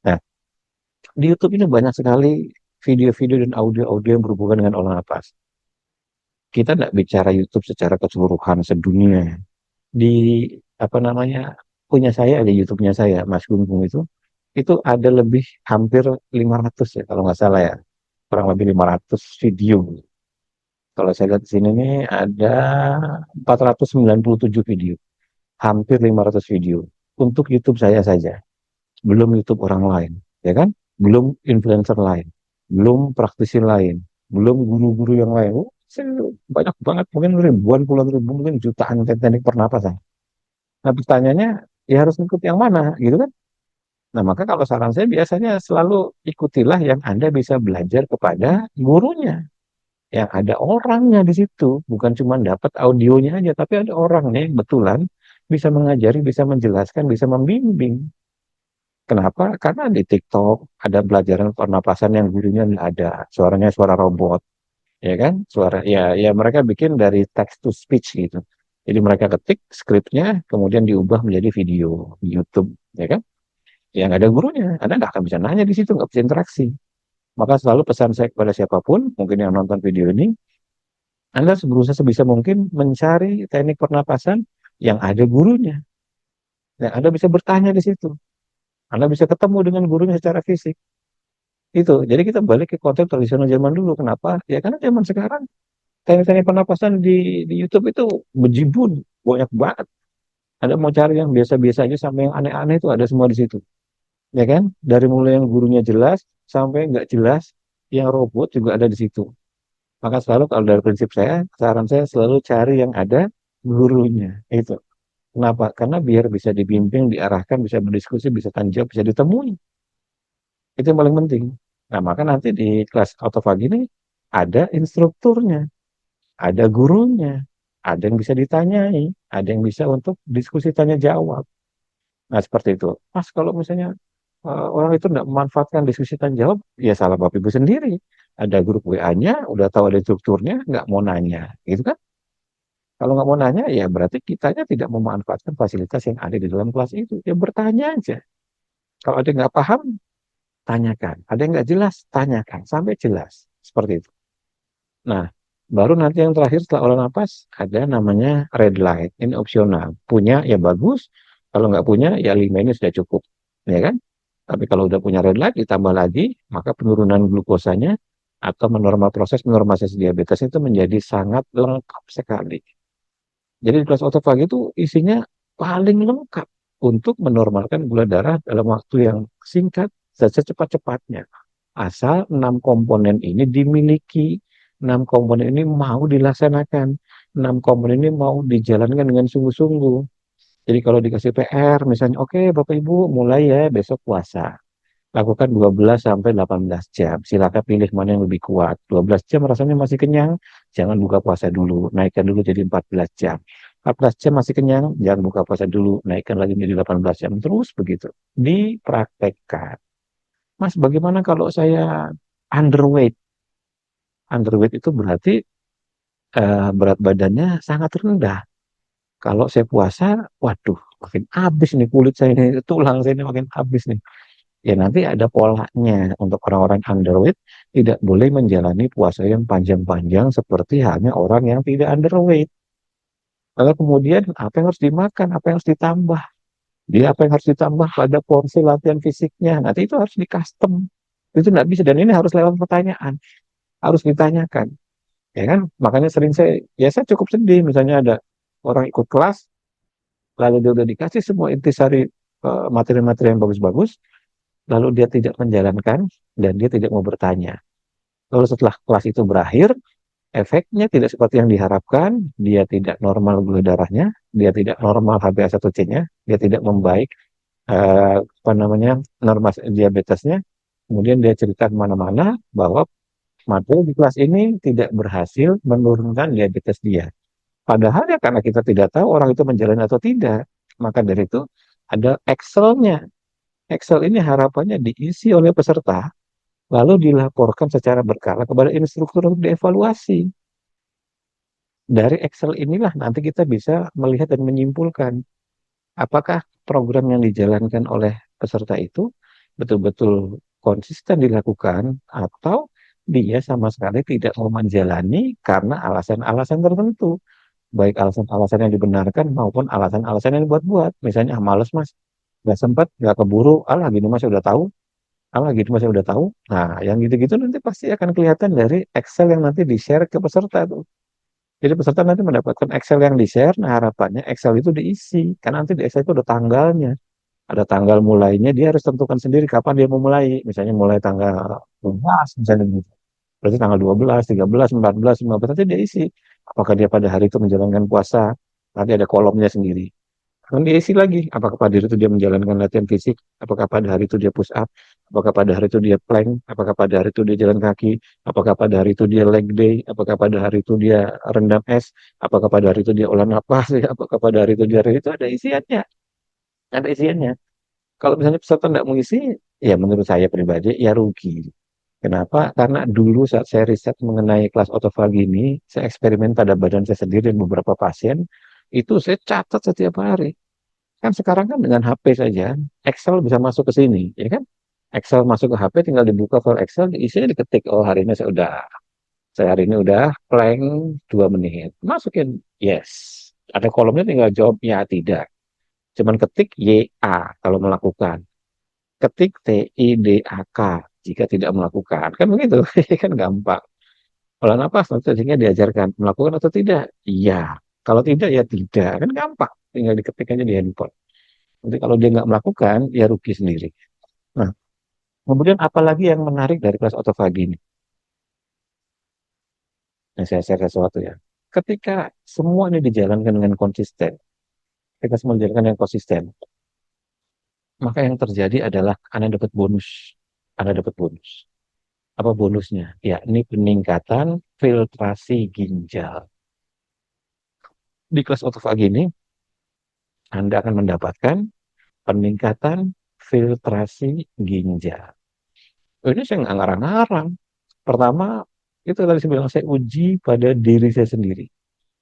Nah, di YouTube ini banyak sekali video-video dan audio-audio yang berhubungan dengan olah napas. Kita nggak bicara YouTube secara keseluruhan sedunia. Di apa namanya punya saya ada YouTube-nya saya Mas Gunggung itu ada lebih hampir 500 ya kalau nggak salah ya. kurang lebih 500 video. Kalau saya lihat di sini nih ada 497 video, hampir 500 video untuk YouTube saya saja, belum YouTube orang lain, ya kan? Belum influencer lain, belum praktisi lain, belum guru-guru yang lain. Banyak banget, mungkin ribuan, puluhan ribu, mungkin jutaan teknik pernapasan. Nah, pertanyaannya, ya harus ikut yang mana, gitu kan? Nah, maka kalau saran saya biasanya selalu ikutilah yang Anda bisa belajar kepada gurunya, yang ada orangnya di situ, bukan cuma dapat audionya aja, tapi ada orangnya yang betulan bisa mengajari, bisa menjelaskan, bisa membimbing. Kenapa? Karena di TikTok ada pelajaran pernapasan yang gurunya nggak ada, suaranya suara robot, ya kan? Suara ya mereka bikin dari text to speech gitu. Jadi mereka ketik skripnya, kemudian diubah menjadi video di YouTube, ya kan? Yang ada gurunya, Anda nggak akan bisa nanya di situ, nggak bisa interaksi. Maka selalu pesan saya kepada siapapun, mungkin yang nonton video ini, Anda berusaha sebisa mungkin mencari teknik pernapasan yang ada gurunya. Yang Anda bisa bertanya di situ. Anda bisa ketemu dengan gurunya secara fisik. Itu. Jadi kita balik ke konteks tradisional zaman dulu. Kenapa? Ya karena zaman sekarang teknik-teknik pernapasan di YouTube itu bejibun, banyak banget. Anda mau cari yang biasa-biasa aja sampai yang aneh-aneh itu ada semua di situ. Ya kan? Dari mulai yang gurunya jelas sampai nggak jelas, yang robot juga ada di situ. Maka selalu kalau dari prinsip saya, saran saya selalu cari yang ada gurunya. Itu. Kenapa? Karena biar bisa dibimbing, diarahkan, bisa berdiskusi, bisa tanya jawab, bisa ditemui. Itu yang paling penting. Nah, maka nanti di kelas autofagi ini ada instrukturnya, ada gurunya, ada yang bisa ditanyai, ada yang bisa untuk diskusi tanya jawab. Nah, seperti itu. Mas, kalau misalnya orang itu tidak memanfaatkan diskusi tanya jawab, ya salah Bapak Ibu sendiri. Ada grup WA-nya, udah tahu ada strukturnya, nggak mau nanya. Gitu kan? Kalau nggak mau nanya, ya berarti kitanya tidak memanfaatkan fasilitas yang ada di dalam kelas itu. Ya bertanya aja. Kalau ada yang nggak paham, tanyakan. Ada yang nggak jelas, tanyakan. Sampai jelas. Seperti itu. Nah, baru nanti yang terakhir setelah olah napas, ada namanya red light. Ini opsional. Punya, ya bagus. Kalau nggak punya, ya 5 ini sudah cukup. Ya kan? Tapi kalau udah punya red light, ditambah lagi, maka penurunan glukosanya atau proses normalisasi diabetes itu menjadi sangat lengkap sekali. Jadi di kelas otophagy itu isinya paling lengkap untuk menormalkan gula darah dalam waktu yang singkat dan secepat-cepatnya. Asal 6 komponen ini dimiliki, 6 komponen ini mau dilaksanakan, 6 komponen ini mau dijalankan dengan sungguh-sungguh. Jadi kalau dikasih PR, misalnya, oke Bapak Ibu mulai ya besok puasa. Lakukan 12 sampai 18 jam. Silakan pilih mana yang lebih kuat. 12 jam rasanya masih kenyang, jangan buka puasa dulu. Naikkan dulu jadi 14 jam. 14 jam masih kenyang, jangan buka puasa dulu. Naikkan lagi menjadi 18 jam. Terus begitu. Dipraktekkan. Mas, bagaimana kalau saya underweight? Underweight itu berarti berat badannya sangat rendah. Kalau saya puasa, waduh, makin habis nih kulit saya ini, tulang saya ini makin habis nih. Ya nanti ada polanya untuk orang-orang underweight tidak boleh menjalani puasa yang panjang-panjang seperti halnya orang yang tidak underweight. Lalu kemudian apa yang harus dimakan, apa yang harus ditambah, dia apa yang harus ditambah pada porsi latihan fisiknya. Nanti itu harus di custom. Itu nggak bisa dan ini harus lewat pertanyaan, harus ditanyakan. Ya kan? Makanya sering saya cukup sedih misalnya ada orang ikut kelas lalu dia udah dikasih semua intisari materi-materi yang bagus-bagus, lalu dia tidak menjalankan dan dia tidak mau bertanya. Lalu setelah kelas itu berakhir, efeknya tidak seperti yang diharapkan, dia tidak normal gula darahnya, dia tidak normal HbA1c-nya, dia tidak membaik apa namanya norma diabetesnya. Kemudian dia cerita kemana-mana bahwa materi di kelas ini tidak berhasil menurunkan diabetes dia. Padahal ya karena kita tidak tahu orang itu menjalani atau tidak, maka dari itu ada Excel-nya. Excel ini harapannya diisi oleh peserta lalu dilaporkan secara berkala kepada instruktur untuk dievaluasi. Dari Excel inilah nanti kita bisa melihat dan menyimpulkan apakah program yang dijalankan oleh peserta itu betul-betul konsisten dilakukan atau dia sama sekali tidak mau menjalani karena alasan-alasan tertentu. Baik alasan-alasan yang dibenarkan maupun alasan-alasan yang dibuat-buat. Misalnya, males mas, nggak sempat, nggak keburu, alah gini mas udah tahu. Kalau gitu masih udah tahu. Nah, yang gitu-gitu nanti pasti akan kelihatan dari Excel yang nanti di-share ke peserta tuh. Jadi peserta nanti mendapatkan Excel yang di-share, nah harapannya Excel itu diisi. Karena nanti di Excel itu ada tanggalnya. Ada tanggal mulainya, dia harus tentukan sendiri kapan dia mau mulai. Misalnya mulai tanggal 12, misalnya gitu. Berarti tanggal 12, 13, 14, 15, nanti dia isi. Apakah dia pada hari itu menjalankan puasa? Nanti ada kolomnya sendiri. Kan diisi lagi, apakah pada hari itu dia menjalankan latihan fisik, apakah pada hari itu dia push up, apakah pada hari itu dia plank, apakah pada hari itu dia jalan kaki, apakah pada hari itu dia leg day, apakah pada hari itu dia rendam es, apakah pada hari itu dia olah napas, apakah pada hari itu dia itu ada isiannya, ada isiannya. Kalau misalnya peserta tidak mengisi, ya menurut saya pribadi ya rugi. Kenapa? Karena dulu saat saya riset mengenai kelas otofagi ini, saya eksperimen pada badan saya sendiri dan beberapa pasien, itu saya catat setiap hari. Kan sekarang kan dengan HP saja, Excel bisa masuk ke sini, ya kan? Excel masuk ke HP, tinggal dibuka file Excel, isinya diketik. Oh, hari ini saya hari ini udah plank 2 menit. Masukin, yes. Ada kolomnya tinggal jawab ya, tidak. Cuman ketik YA kalau melakukan. Ketik TIDAK jika tidak melakukan. Kan begitu, kan gampang. Kalau napas, nanti diajarkan. Melakukan atau tidak? Iya. Kalau tidak, ya tidak. Kan gampang. Tinggal diketik aja di handphone. Nanti kalau dia nggak melakukan, ya rugi sendiri. Nah, kemudian apalagi yang menarik dari kelas otofagi ini? Nah, saya share sesuatu ya. Ketika semua ini dijalankan dengan konsisten, ketika semua dijalankan dengan konsisten, maka yang terjadi adalah Anda dapat bonus. Anda dapat bonus. Apa bonusnya? Ya, ini peningkatan filtrasi ginjal. Di kelas otofagi ini, Anda akan mendapatkan peningkatan filtrasi ginjal. Ini saya nggak ngarang-ngarang. Pertama, itu tadi saya bilang, saya uji pada diri saya sendiri.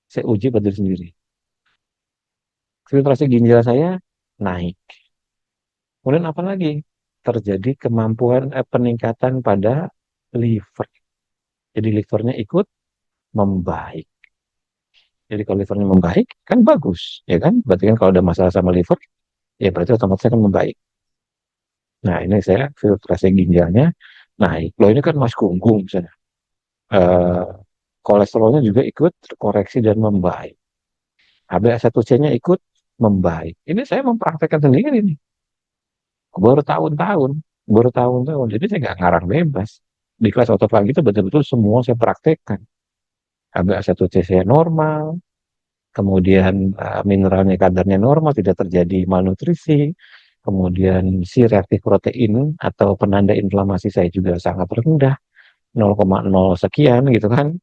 Saya uji pada diri sendiri. Filtrasi ginjal saya naik. Kemudian apa lagi? Terjadi peningkatan pada liver. Jadi livernya ikut membaik. Jadi kalau livernya membaik, kan bagus. Ya kan? Berarti kan kalau ada masalah sama liver, ya berarti otomatis akan membaik. Nah, ini saya filtrasi ginjalnya naik. Loh, ini kan Mas Gunggung misalnya. Eh, kolesterolnya juga ikut terkoreksi dan membaik. HbA1c-nya ikut membaik. Ini saya mempraktekkan sendiri nih. Baru tahun-tahun. Baru tahun-tahun. Jadi saya nggak ngarang bebas. Di kelas otopagi itu betul-betul semua saya praktekkan. HbA1c saya normal. Kemudian mineralnya kadarnya normal. Tidak terjadi malnutrisi. Kemudian si reaktif protein atau penanda inflamasi saya juga sangat rendah. 0,0 sekian gitu kan.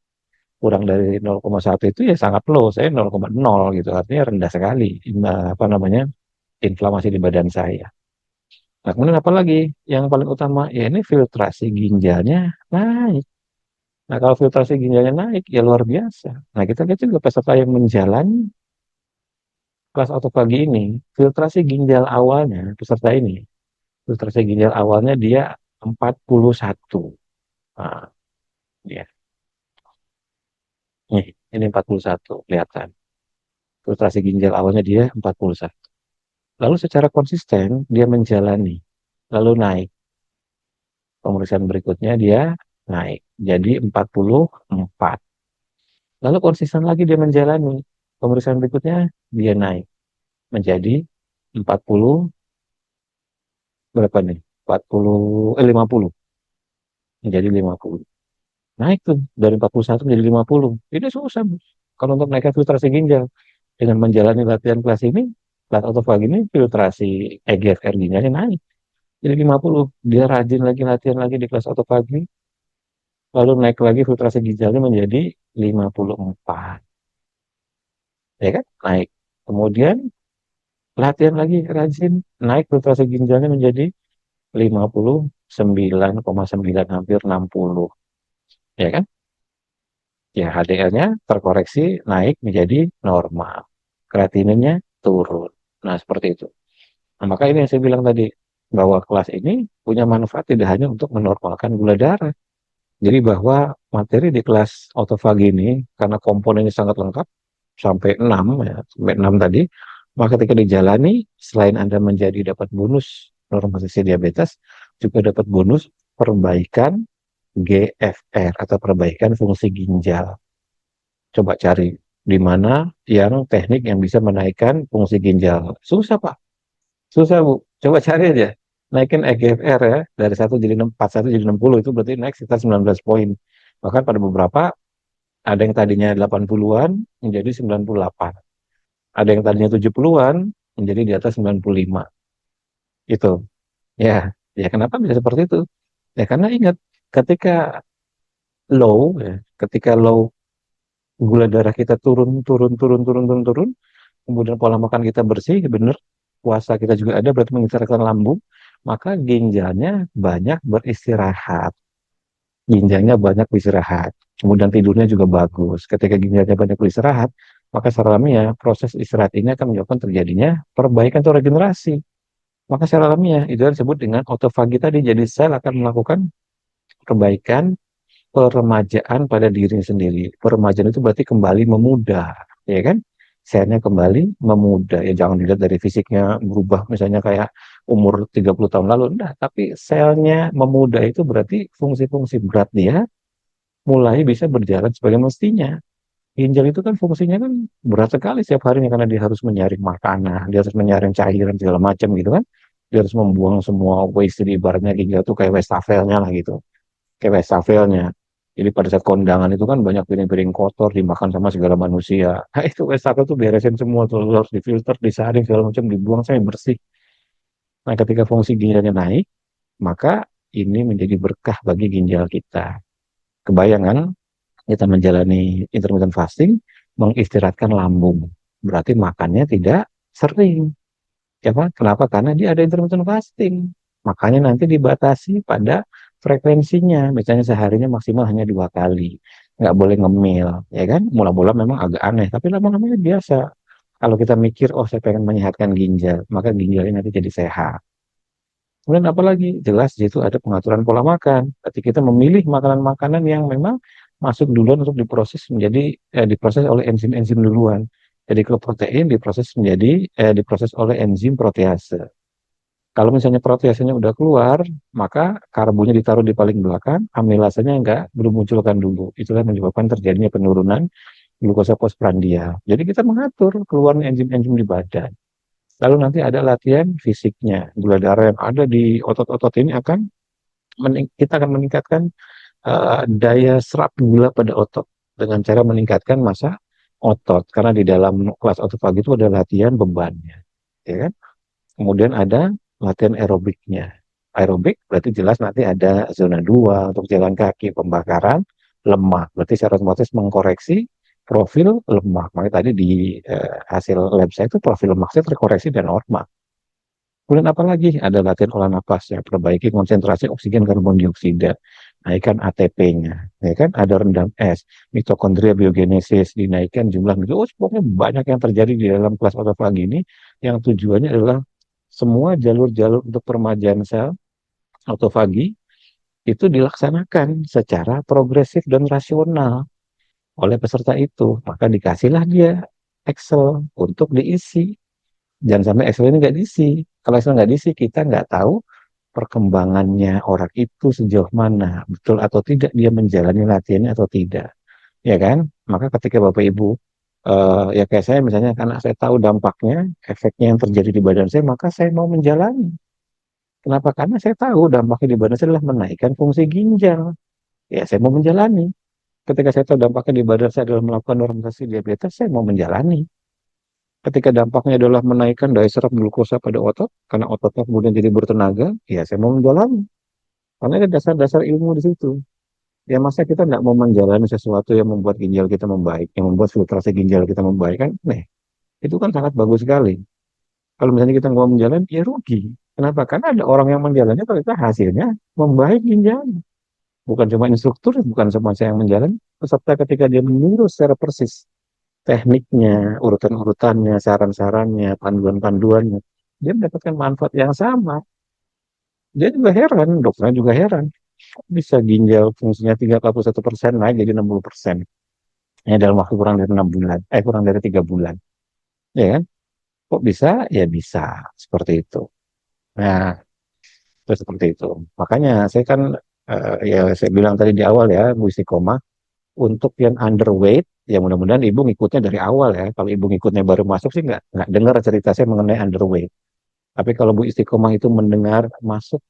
Kurang dari 0,1 itu ya sangat low. Saya 0,0 gitu. Artinya rendah sekali. Apa namanya? Inflamasi di badan saya. Nah, kemudian apa lagi yang paling utama? Ya ini filtrasi ginjalnya naik. Nah, kalau filtrasi ginjalnya naik, ya luar biasa. Nah, kita lihat juga peserta yang menjalani kelas otopagi ini, filtrasi ginjal awalnya, peserta ini, filtrasi ginjal awalnya dia 41. Nah, ya, ini 41, kelihatan. Filtrasi ginjal awalnya dia 41. Lalu secara konsisten, dia menjalani, lalu naik. Pemeriksaan berikutnya dia naik, jadi 44. Lalu konsisten lagi dia menjalani. Pemeriksaan berikutnya dia naik menjadi 40, berapa nih? 40, 50, menjadi 50. Naik tuh dari 41 menjadi 50. Ini susah, Bos. Kalau untuk naikkan filtrasi ginjal dengan menjalani latihan kelas ini, kelas otofag ini filtrasi EGFR ginjalnya naik. Jadi 50. Dia rajin lagi latihan lagi di kelas otofag ini, lalu naik lagi filtrasi ginjalnya menjadi 54. Ya kan? Naik. Kemudian latihan lagi rajin, naik filtrasi ginjalnya menjadi 59,9, hampir 60. Ya kan? Ya, HDL-nya terkoreksi naik menjadi normal. Kreatininnya turun. Nah, seperti itu. Nah, maka ini yang saya bilang tadi, bahwa kelas ini punya manfaat tidak hanya untuk menormalkan gula darah. Jadi bahwa materi di kelas autofagi ini, karena komponennya sangat lengkap, sampai 6 ya, sampai 6 tadi, maka ketika dijalani, selain Anda menjadi dapat bonus normalisasi diabetes, juga dapat bonus perbaikan GFR atau perbaikan fungsi ginjal. Coba cari di mana yang teknik yang bisa menaikkan fungsi ginjal. Susah, Pak. Susah, Bu. Coba cari aja. Naikin EGFR ya, dari 41 jadi 60, itu berarti naik sekitar 19 poin. Bahkan pada beberapa, ada yang tadinya 80-an menjadi 98. Ada yang tadinya 70-an menjadi di atas 95. Itu. Ya, ya kenapa bisa seperti itu? Ya karena ingat, ketika low, ya, ketika low gula darah kita turun, turun, turun, turun, turun, turun, kemudian pola makan kita bersih, benar, puasa kita juga ada, berarti mengistirahatkan lambung, maka ginjalnya banyak beristirahat. Ginjalnya banyak beristirahat. Kemudian tidurnya juga bagus. Ketika ginjalnya banyak beristirahat, maka secara alamiah proses istirahat ini akan menyebabkan terjadinya perbaikan atau regenerasi. Maka secara alamiah itu disebut dengan otofagi tadi. Jadi sel akan melakukan perbaikan peremajaan pada diri sendiri. Peremajaan itu berarti kembali memuda, ya kan? Selnya kembali memuda. Ya jangan dilihat dari fisiknya berubah, misalnya kayak umur 30 tahun lalu. Enggak, tapi selnya memuda itu berarti fungsi-fungsi berat dia mulai bisa berjalan sebagai mestinya. Ginjal itu kan fungsinya kan berat sekali setiap harinya karena dia harus menyaring makanan, dia harus menyaring cairan segala macam gitu kan. Dia harus membuang semua waste, di ibaratnya ginjal itu kayak wastafelnya lah gitu, kayak wastafelnya. Jadi pada saat kondangan itu kan banyak piring-piring kotor dimakan sama segala manusia. Nah, itu wastafel tuh beresin semua tuh, harus difilter, disaring segala macam, dibuang sampai bersih. Nah, ketika fungsi ginjalnya naik, maka ini menjadi berkah bagi ginjal kita. Kebayangan kita menjalani intermittent fasting, mengistirahatkan lambung. Berarti makannya tidak sering. Kenapa? Karena dia ada intermittent fasting. Makanya nanti dibatasi pada frekuensinya. Misalnya seharinya maksimal hanya 2 kali. Nggak boleh ngemil, ya kan? Mula-mula memang agak aneh, tapi lama-lama biasa. Kalau kita mikir, oh saya pengen menyehatkan ginjal, maka ginjalnya nanti jadi sehat. Kemudian apalagi jelas di situ ada pengaturan pola makan. Ketika kita memilih makanan-makanan yang memang masuk duluan untuk diproses oleh enzim-enzim duluan. Jadi kalau protein diproses oleh enzim protease. Kalau misalnya proteasenya udah keluar, maka karbonya ditaruh di paling belakang, amilasanya enggak bermunculkan dulu. Itulah yang menyebabkan terjadinya penurunan glukosa postprandial. Jadi kita mengatur keluarnya enzim-enzim di badan. Lalu nanti ada latihan fisiknya. Gula darah yang ada di otot-otot ini kita akan meningkatkan daya serap gula pada otot dengan cara meningkatkan massa otot. Karena di dalam kelas otopagi itu ada latihan bebannya, ya kan? Kemudian ada latihan aerobiknya. Aerobik berarti jelas nanti ada zona 2 untuk jalan kaki, pembakaran lemak. Berarti secara otomatis mengkoreksi profil lemak. Makanya tadi di hasil lab saya itu profil lemak saya terkoreksi dan normal. Kemudian apa lagi? Ada latihan olah napas ya, perbaiki konsentrasi oksigen karbon dioksida, naikkan ATP-nya, ya kan? Ada rendam es, mitokondria biogenesis, dinaikkan jumlah oh, pokoknya banyak yang terjadi di dalam kelas otophagy ini yang tujuannya adalah semua jalur-jalur untuk peremajaan sel autofagi itu dilaksanakan secara progresif dan rasional oleh peserta itu. Maka dikasihlah dia Excel untuk diisi. Jangan sampai Excel ini nggak diisi. Kalau Excel nggak diisi, kita nggak tahu perkembangannya orang itu sejauh mana, betul atau tidak dia menjalani latihannya atau tidak, ya kan? Maka ketika Bapak Ibu, ya kayak saya misalnya, karena saya tahu dampaknya, efeknya yang terjadi di badan saya, maka saya mau menjalani. Kenapa? Karena saya tahu dampaknya di badan saya adalah menaikkan fungsi ginjal. Ya, saya mau menjalani. Ketika saya tahu dampaknya di badan saya adalah melakukan normalisasi diabetes, saya mau menjalani. Ketika dampaknya adalah menaikkan daya serap glukosa pada otot, karena ototnya kemudian jadi bertenaga, ya saya mau menjalani. Karena ada dasar-dasar ilmu di situ. Ya masa kita nggak mau menjalani sesuatu yang membuat ginjal kita membaik, yang membuat filtrasi ginjal kita membaik kan? Nih, itu kan sangat bagus sekali. Kalau misalnya kita nggak mau menjalani, ya rugi. Kenapa? Karena ada orang yang menjalani, ternyata hasilnya membaik ginjalnya. Bukan cuma instruktur, bukan cuma saya yang menjalani, peserta ketika dia meniru secara persis tekniknya, urutan-urutannya, saran-sarannya, panduan-panduannya, dia mendapatkan manfaat yang sama. Dia juga heran, dokternya juga heran. Kok bisa ginjal fungsinya 31% naik jadi 60%? Ya dalam waktu kurang dari 6 bulan, kurang dari 3 bulan. Ya kan? Kok bisa? Ya bisa. Seperti itu. Nah, Terus seperti itu. Makanya saya kan ya saya bilang tadi di awal ya, Bu Istiqomah, untuk yang underweight, ya mudah-mudahan ibu ngikutnya dari awal ya. Kalau ibu ngikutnya baru masuk sih nggak dengar cerita saya mengenai underweight. Tapi kalau Bu Istiqomah itu mendengar masuk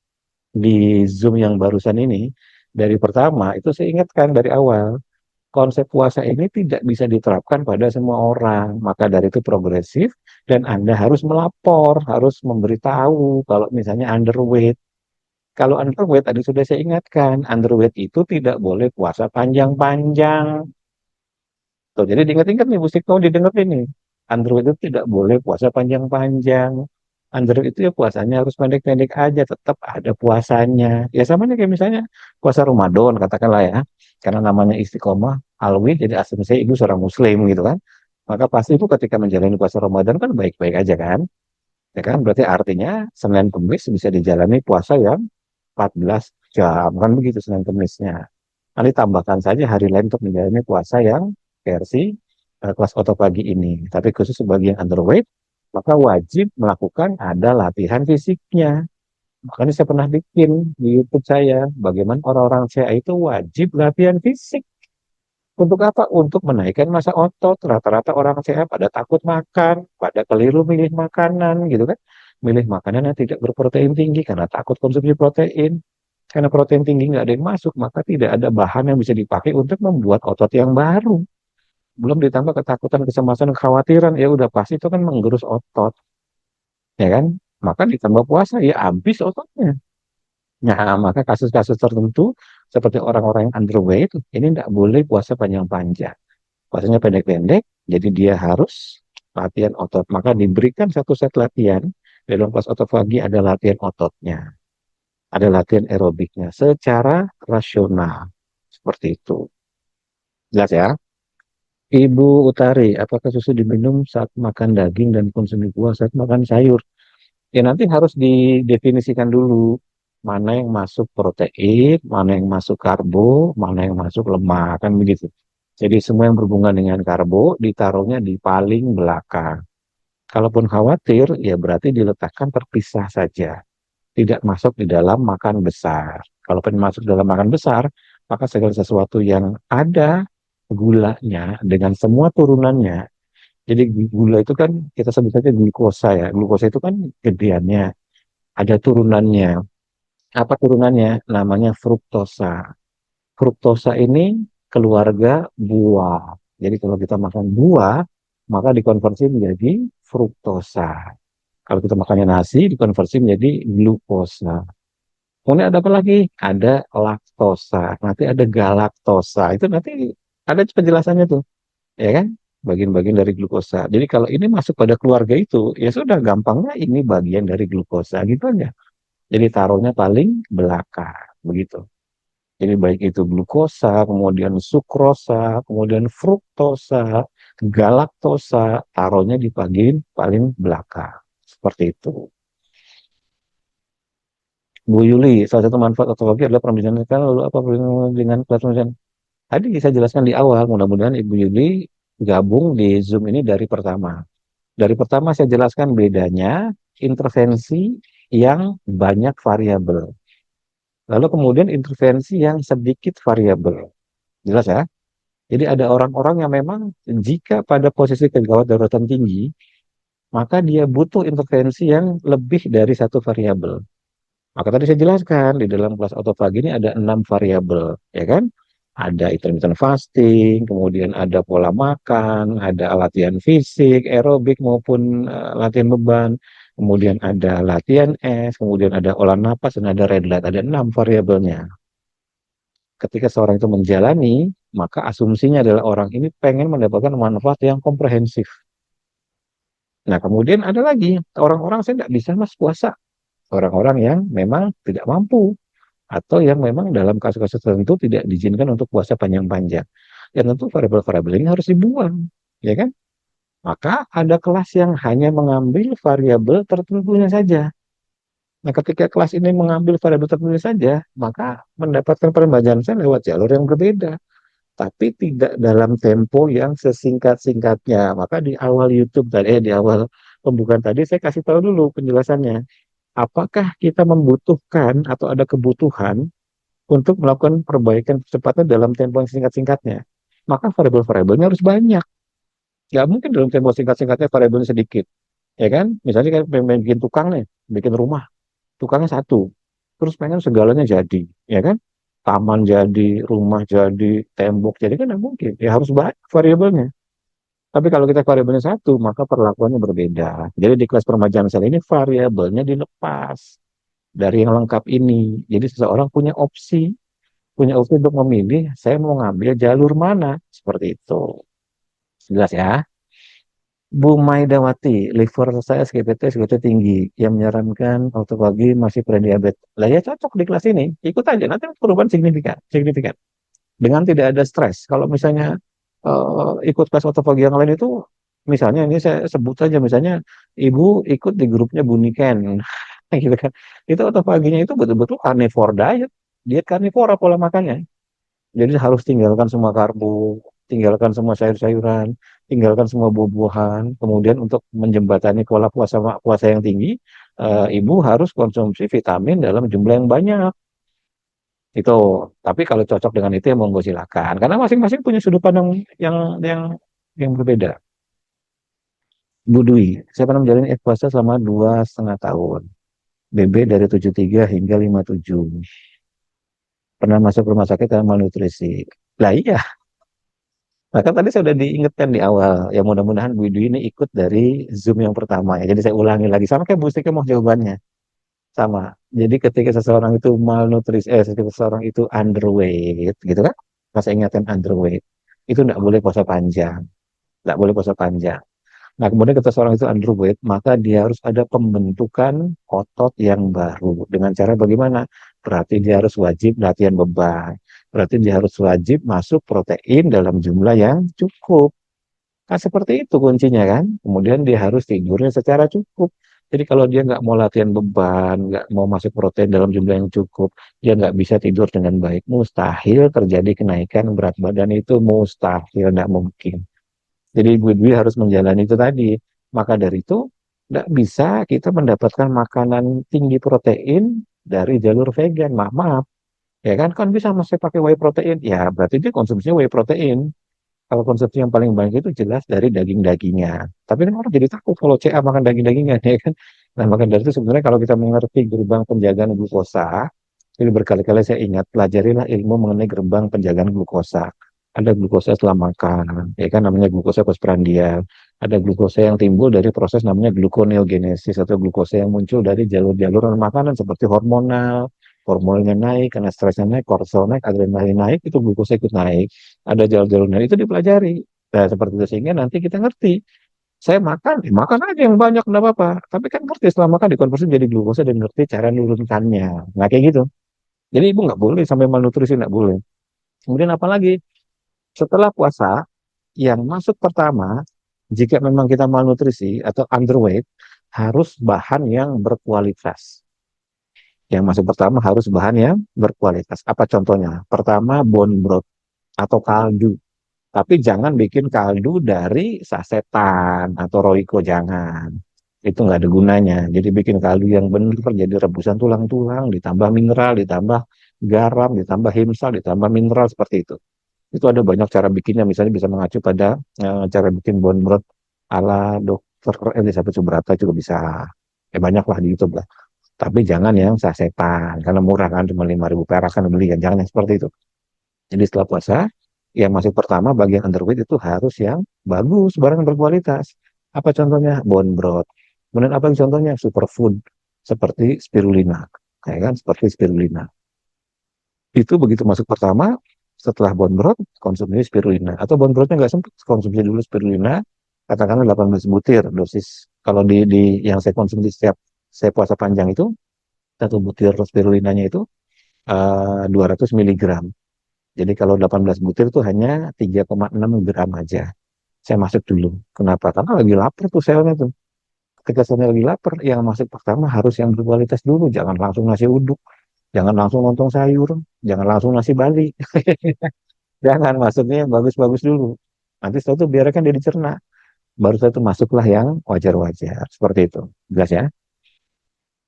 di Zoom yang barusan ini, dari pertama itu saya ingatkan dari awal, konsep puasa ini tidak bisa diterapkan pada semua orang. Maka dari itu progresif dan Anda harus melapor, harus memberitahu kalau misalnya underweight. Kalau underweight tadi sudah saya ingatkan, underweight itu tidak boleh puasa panjang-panjang. Tuh, jadi diingat-ingat nih, musik kamu didengar ini. Android itu tidak boleh puasa panjang-panjang. Android itu ya puasanya harus pendek-pendek aja, tetap ada puasanya. Ya sama nih kayak misalnya puasa Ramadan, katakanlah ya. Karena namanya istiqomah, alwi, jadi asumsi ibu seorang muslim gitu kan. Maka pasti itu ketika menjalani puasa Ramadan kan baik-baik aja kan. Ya kan, berarti artinya Senin Kemis bisa dijalani puasa yang 14 jam. Kan begitu Senin Kemisnya. Nanti tambahkan saja hari lain untuk menjalani puasa yang versi kelas otopagi ini. Tapi khusus sebagai yang underweight, maka wajib melakukan ada latihan fisiknya. Makanya saya pernah bikin di YouTube saya, bagaimana orang-orang CA itu wajib latihan fisik. Untuk apa? Untuk menaikkan massa otot. Rata-rata orang CA pada takut makan, pada keliru milih makanan gitu kan. Milih makanan yang tidak berprotein tinggi karena takut konsumsi protein. Karena protein tinggi nggak ada yang masuk, maka tidak ada bahan yang bisa dipakai untuk membuat otot yang baru. Belum ditambah ketakutan, kecemasan, kekhawatiran, ya udah pasti itu kan menggerus otot, ya kan? Maka ditambah puasa, ya habis ototnya. Nah, maka kasus-kasus tertentu seperti orang-orang yang underweight, ini tidak boleh puasa panjang-panjang. Puasanya pendek-pendek, jadi dia harus latihan otot. Maka diberikan satu set latihan, dalam kelas otophagy ada latihan ototnya, ada latihan aerobiknya secara rasional. Seperti itu. Jelas ya? Ibu Utari, apakah susu diminum saat makan daging dan konsumsi buah saat makan sayur? Ya nanti harus didefinisikan dulu mana yang masuk protein, mana yang masuk karbo, mana yang masuk lemak, kan begitu. Jadi semua yang berhubungan dengan karbo ditaruhnya di paling belakang. Kalaupun khawatir, ya berarti diletakkan terpisah saja. Tidak masuk di dalam makan besar. Kalaupun masuk dalam makan besar, maka segala sesuatu yang ada gulanya dengan semua turunannya. Jadi gula itu kan kita sebut saja glukosa ya. Glukosa itu kan gedeannya, ada turunannya. Apa turunannya? Namanya fruktosa. Fruktosa ini keluarga buah. Jadi kalau kita makan buah, maka dikonversi menjadi fruktosa. Kalau kita makannya nasi, dikonversi menjadi glukosa. Kemudian ada apa lagi? Ada laktosa. Nanti ada galaktosa. Itu nanti ada penjelasannya tuh, ya kan? Bagian-bagian dari glukosa. Jadi kalau ini masuk pada keluarga itu, ya sudah gampangnya ini bagian dari glukosa gitu aja. Jadi taruhnya paling belakang, begitu. Jadi baik itu glukosa, kemudian sukrosa, kemudian fruktosa, galaktosa, taruhnya di bagian paling belakang. Seperti itu. Bu Yuli, salah satu manfaat otologi adalah pembicaraan lalu apa dengan kelas pembicaraan? Tadi saya jelaskan di awal, mudah-mudahan Ibu Yuli gabung di Zoom ini dari pertama. Dari pertama saya jelaskan bedanya intervensi yang banyak variabel. Lalu kemudian intervensi yang sedikit variabel. Jelas ya? Jadi ada orang-orang yang memang jika pada posisi kegawat daruratan tinggi, maka dia butuh intervensi yang lebih dari satu variabel. Maka tadi saya jelaskan di dalam kelas autofagi ini ada 6 variabel, ya kan? Ada intermittent fasting, kemudian ada pola makan, ada latihan fisik, aerobik maupun latihan beban, kemudian ada latihan es, kemudian ada olah napas dan ada red light. Ada 6 variabelnya. Ketika seorang itu menjalani, maka asumsinya adalah orang ini pengen mendapatkan manfaat yang komprehensif. Nah, kemudian ada lagi orang-orang saya tidak bisa mas puasa. Orang-orang yang memang tidak mampu atau yang memang dalam kasus-kasus tertentu tidak diizinkan untuk puasa panjang-panjang. Ya tentu variabel-variabel ini harus dibuang, ya kan? Maka ada kelas yang hanya mengambil variabel tertentunya saja. Nah, ketika kelas ini mengambil variabel tertentu saja, maka mendapatkan pembelajaran saya lewat jalur yang berbeda, tapi tidak dalam tempo yang sesingkat-singkatnya. Maka di awal YouTube tadi, di awal pembukaan tadi saya kasih tahu dulu penjelasannya. apakah kita membutuhkan atau ada kebutuhan untuk melakukan perbaikan kecepatan dalam tempo yang singkat-singkatnya. Maka variabel-variabelnya harus banyak. Nggak mungkin dalam tempo singkat-singkatnya variabelnya sedikit. Ya kan? Misalnya kayak pengen bikin tukang nih, bikin rumah, tukangnya satu. Terus pengen segalanya jadi. Ya kan? Taman jadi, rumah jadi, tembok jadi, kan nggak mungkin. Ya harus banyak variabelnya. Tapi kalau kita variabelnya satu, maka perlakuannya berbeda. Jadi di kelas permajaan sel ini variabelnya dilepas dari yang lengkap ini. Jadi seseorang punya opsi untuk memilih saya mau ngambil jalur mana. Seperti itu. Jelas ya. Bu Maidawati, liver saya SGPT tinggi, yang menyarankan autofagi masih prediabetes. Lah ya cocok di kelas ini, ikut aja, nanti perubahan signifikan, signifikan. Dengan tidak ada stres. Kalau misalnya ikut kelas autofagi yang lain itu, misalnya ini saya sebut saja, misalnya ibu ikut di grupnya Buniken, gitu kan. Itu autofaginya itu betul-betul carnivore diet, diet karnivora pola makannya. Jadi harus tinggalkan semua karbo, tinggalkan semua sayur-sayuran, tinggalkan semua buah-buahan. Kemudian untuk menjembatani pola puasa puasa yang tinggi, ibu harus konsumsi vitamin dalam jumlah yang banyak. Itu. Tapi kalau cocok dengan itu ya monggo silakan. Karena masing-masing punya sudut pandang yang yang yang berbeda. Bu Dwi, saya pernah menjalani puasa selama 2,5 tahun. BB dari 73 hingga 57. Pernah masuk rumah sakit karena malnutrisi. Lah iya, nah, kan tadi saya sudah diingatkan di awal, ya mudah-mudahan Bu Dwi ini ikut dari Zoom yang pertama ya. Jadi saya ulangi lagi, sama kayak Bu Stika mau jawabannya. Sama. Jadi ketika seseorang itu malnutrisi, ketika seseorang itu underweight, gitu kan? Masa ingatkan underweight, itu nggak boleh puasa panjang. Nggak boleh puasa panjang. Nah, kemudian ketika seseorang itu underweight, maka dia harus ada pembentukan otot yang baru. Dengan cara bagaimana? Berarti dia harus wajib latihan beban. Berarti dia harus wajib masuk protein dalam jumlah yang cukup. Kan seperti itu kuncinya kan. Kemudian dia harus tidurnya secara cukup. Jadi kalau dia nggak mau latihan beban, nggak mau masuk protein dalam jumlah yang cukup, dia nggak bisa tidur dengan baik. Mustahil terjadi kenaikan berat badan itu mustahil, nggak mungkin. Jadi Ibu Dwi harus menjalani itu tadi. Maka dari itu, nggak bisa kita mendapatkan makanan tinggi protein dari jalur vegan. Maaf, maaf. Ya kan bisa masih pakai whey protein. Ya berarti dia konsumsinya whey protein. Kalau konsumsi yang paling banyak itu jelas dari daging-dagingan. Tapi kan orang jadi takut kalau CA makan daging-dagingan, ya kan. Nah, maka dari itu sebenarnya kalau kita mengerti gerbang penjagaan glukosa, ini berkali-kali saya ingat, pelajarilah ilmu mengenai gerbang penjagaan glukosa. Ada glukosa setelah makan, ya kan namanya glukosa postprandial. Ada glukosa yang timbul dari proses namanya gluconeogenesis atau glukosa yang muncul dari jalur-jalur makanan seperti hormonal, hormonnya naik, karena stresnya naik, kortisol naik, adrenalin naik, itu glukosa ikut naik. Ada jalur-jalur naik, itu dipelajari. Nah, seperti itu sehingga nanti kita ngerti. Saya makan, makan aja yang banyak, enggak apa-apa. Tapi kan ngerti setelah makan dikonversi jadi glukosa dan ngerti cara nurunkannya. Nah, kayak gitu. Jadi ibu nggak boleh sampai malnutrisi, nggak boleh. Kemudian apalagi setelah puasa yang masuk pertama, jika memang kita malnutrisi atau underweight, harus bahan yang berkualitas. Yang masuk pertama harus bahan yang berkualitas. Apa contohnya? Pertama, bone broth atau kaldu. Tapi jangan bikin kaldu dari sasetan atau Royco, jangan. Itu nggak ada gunanya. Jadi bikin kaldu yang benar, jadi rebusan tulang-tulang, ditambah mineral, ditambah garam, ditambah himsal, ditambah mineral seperti itu. Itu ada banyak cara bikinnya, misalnya bisa mengacu pada cara bikin bone broth ala dokter Elizabeth Subrata juga bisa. Banyak lah di YouTube lah. Tapi jangan yang sasetan, karena murah kan, cuma 5.000 perak kan beli kan. Jangan yang seperti itu. Jadi setelah puasa, yang masuk pertama bagian underweight itu harus yang bagus, barang berkualitas. Apa contohnya? Bone broth. Kemudian apa yang contohnya? Superfood, seperti spirulina. Kayak kan, seperti spirulina. Itu begitu masuk pertama, setelah bone broth, konsumsi spirulina. Atau bone brothnya nggak sempat, konsumsi dulu spirulina, katakanlah 18 butir dosis. Kalau di yang saya konsumsi setiap saya puasa panjang itu, satu butir spirulinanya itu 200 miligram. Jadi kalau 18 butir itu hanya 3,6 gram aja. Saya masuk dulu. Kenapa? Karena lagi lapar tuh selnya tuh. Ketika selnya lagi lapar, yang masuk pertama harus yang berkualitas dulu. Jangan langsung nasi uduk. Jangan langsung lontong sayur. Jangan langsung nasi Bali. Jangan, masuknya yang bagus-bagus dulu. Nanti setelah itu biarkan dia dicerna. Baru setelah itu masuklah yang wajar-wajar. Seperti itu. Jelas ya?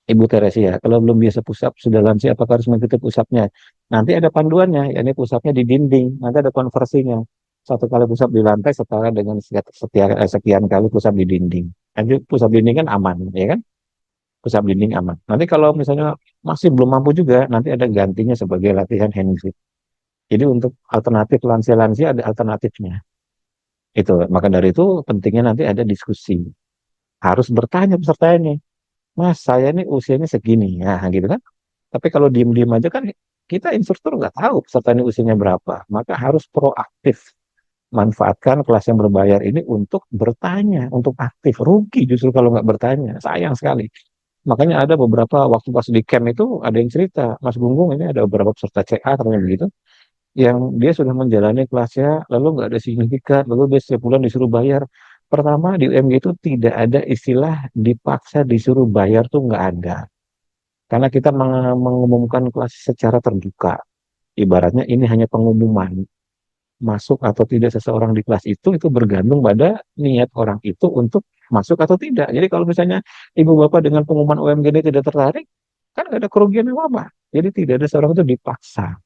Ibu Teresia, kalau belum biasa push up, sudah lansia apakah harus mengikuti push up-nya? Nanti ada panduannya, yakni push up-nya di dinding, nanti ada konversinya. Satu kali push up di lantai setara dengan sekian kali push up di dinding. Nanti push up dinding kan aman, ya kan? Push up dinding aman. Nanti kalau misalnya masih belum mampu juga, nanti ada gantinya sebagai latihan hand grip. Jadi untuk alternatif lansia-lansia ada alternatifnya. Itu, maka dari itu pentingnya nanti ada diskusi. Harus bertanya peserta ini, Mas, saya ini usianya segini, ya gitu kan? Tapi kalau diem-diem aja kan kita instruktur nggak tahu peserta ini usianya berapa. Maka harus proaktif. Manfaatkan kelas yang berbayar ini untuk bertanya, untuk aktif. Rugi justru kalau nggak bertanya. Sayang sekali. Makanya ada beberapa waktu pas di camp itu ada yang cerita, Mas Gunggung ini ada beberapa peserta CA katanya begitu, yang dia sudah menjalani kelasnya, lalu nggak ada signifikan, lalu dia setiap bulan disuruh bayar. Pertama di UMG itu tidak ada istilah dipaksa disuruh bayar tuh nggak ada. Karena kita mengumumkan kelas secara terbuka. Ibaratnya ini hanya pengumuman. Masuk atau tidak seseorang di kelas itu bergantung pada niat orang itu untuk masuk atau tidak. Jadi kalau misalnya ibu bapak dengan pengumuman UMG ini tidak tertarik, kan nggak ada kerugian apa-apa. Jadi tidak ada seorang itu dipaksa.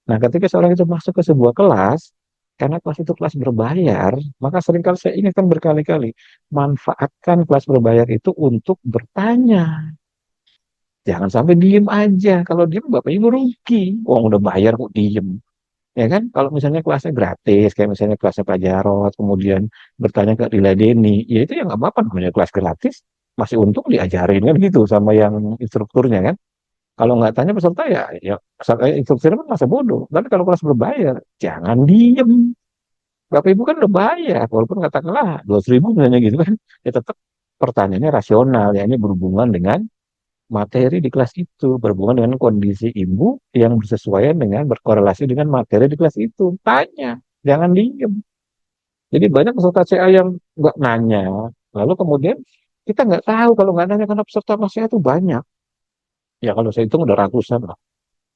Nah, ketika seorang itu masuk ke sebuah kelas, karena kelas itu kelas berbayar, maka seringkali saya ingatkan berkali-kali, manfaatkan kelas berbayar itu untuk bertanya. Jangan sampai diem aja. Kalau diem, Bapak Ibu rugi. Uang udah bayar kok diem. Ya kan? Kalau misalnya kelasnya gratis, kayak misalnya kelasnya Pak Jarot, kemudian bertanya ke Lila Deni, ya itu ya nggak apa-apa namanya kelas gratis. Masih untung diajarin kan gitu sama yang instrukturnya kan. Kalau nggak tanya peserta ya instrukturnya kan masa bodoh. Tapi kalau kelas berbayar, jangan diem. Bapak Ibu kan udah bayar, walaupun katakanlah 200.000 misalnya gitu kan, ya tetap pertanyaannya rasional, ya ini berhubungan dengan materi di kelas itu, berhubungan dengan kondisi ibu yang bersesuaian dengan berkorelasi dengan materi di kelas itu. Tanya, jangan diem. Jadi banyak peserta CA yang nggak nanya, lalu kemudian kita nggak tahu kalau nggak nanya karena peserta CA itu banyak. Ya kalau saya hitung udah ratusan lah.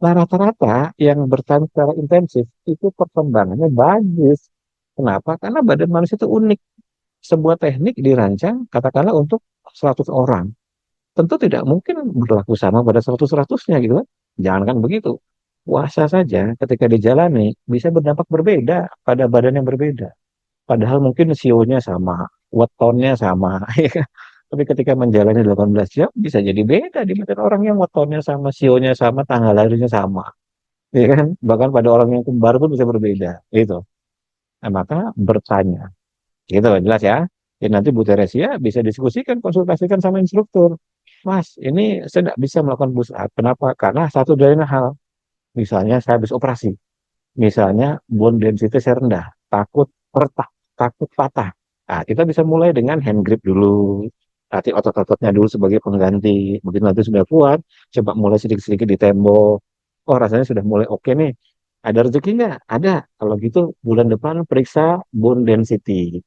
Nah rata-rata yang bertanya secara intensif itu perkembangannya bagus. Kenapa? Karena badan manusia itu unik. Sebuah teknik dirancang katakanlah untuk 100 orang. Tentu tidak mungkin berlaku sama pada 100-100-nya gitu kan. Jangankan begitu. Puasa saja ketika dijalani bisa berdampak berbeda pada badan yang berbeda. Padahal mungkin sionya sama, wetonnya sama, ya kan? Tapi ketika menjalani 18 jam bisa jadi beda di badan orang yang wetonnya sama, sionya sama, tanggal lahirnya sama. Ya kan? Bahkan pada orang yang kembar pun bisa berbeda. Gitu. Nah, maka bertanya. Gitu, jelas ya. Ya nanti Bu Teresia bisa diskusikan, konsultasikan sama instruktur. Mas, ini saya tidak bisa melakukan push up. Kenapa? Karena satu dari hal. Misalnya saya habis operasi. Misalnya bone density saya rendah. Takut retak, takut patah. Nah, kita bisa mulai dengan hand grip dulu. Latih otot-ototnya dulu sebagai pengganti. Begitu nanti sudah kuat, coba mulai sedikit-sedikit di tembok. Oh, rasanya sudah mulai oke nih. Ada rezeki nggak? Ada. Kalau gitu bulan depan periksa bone density.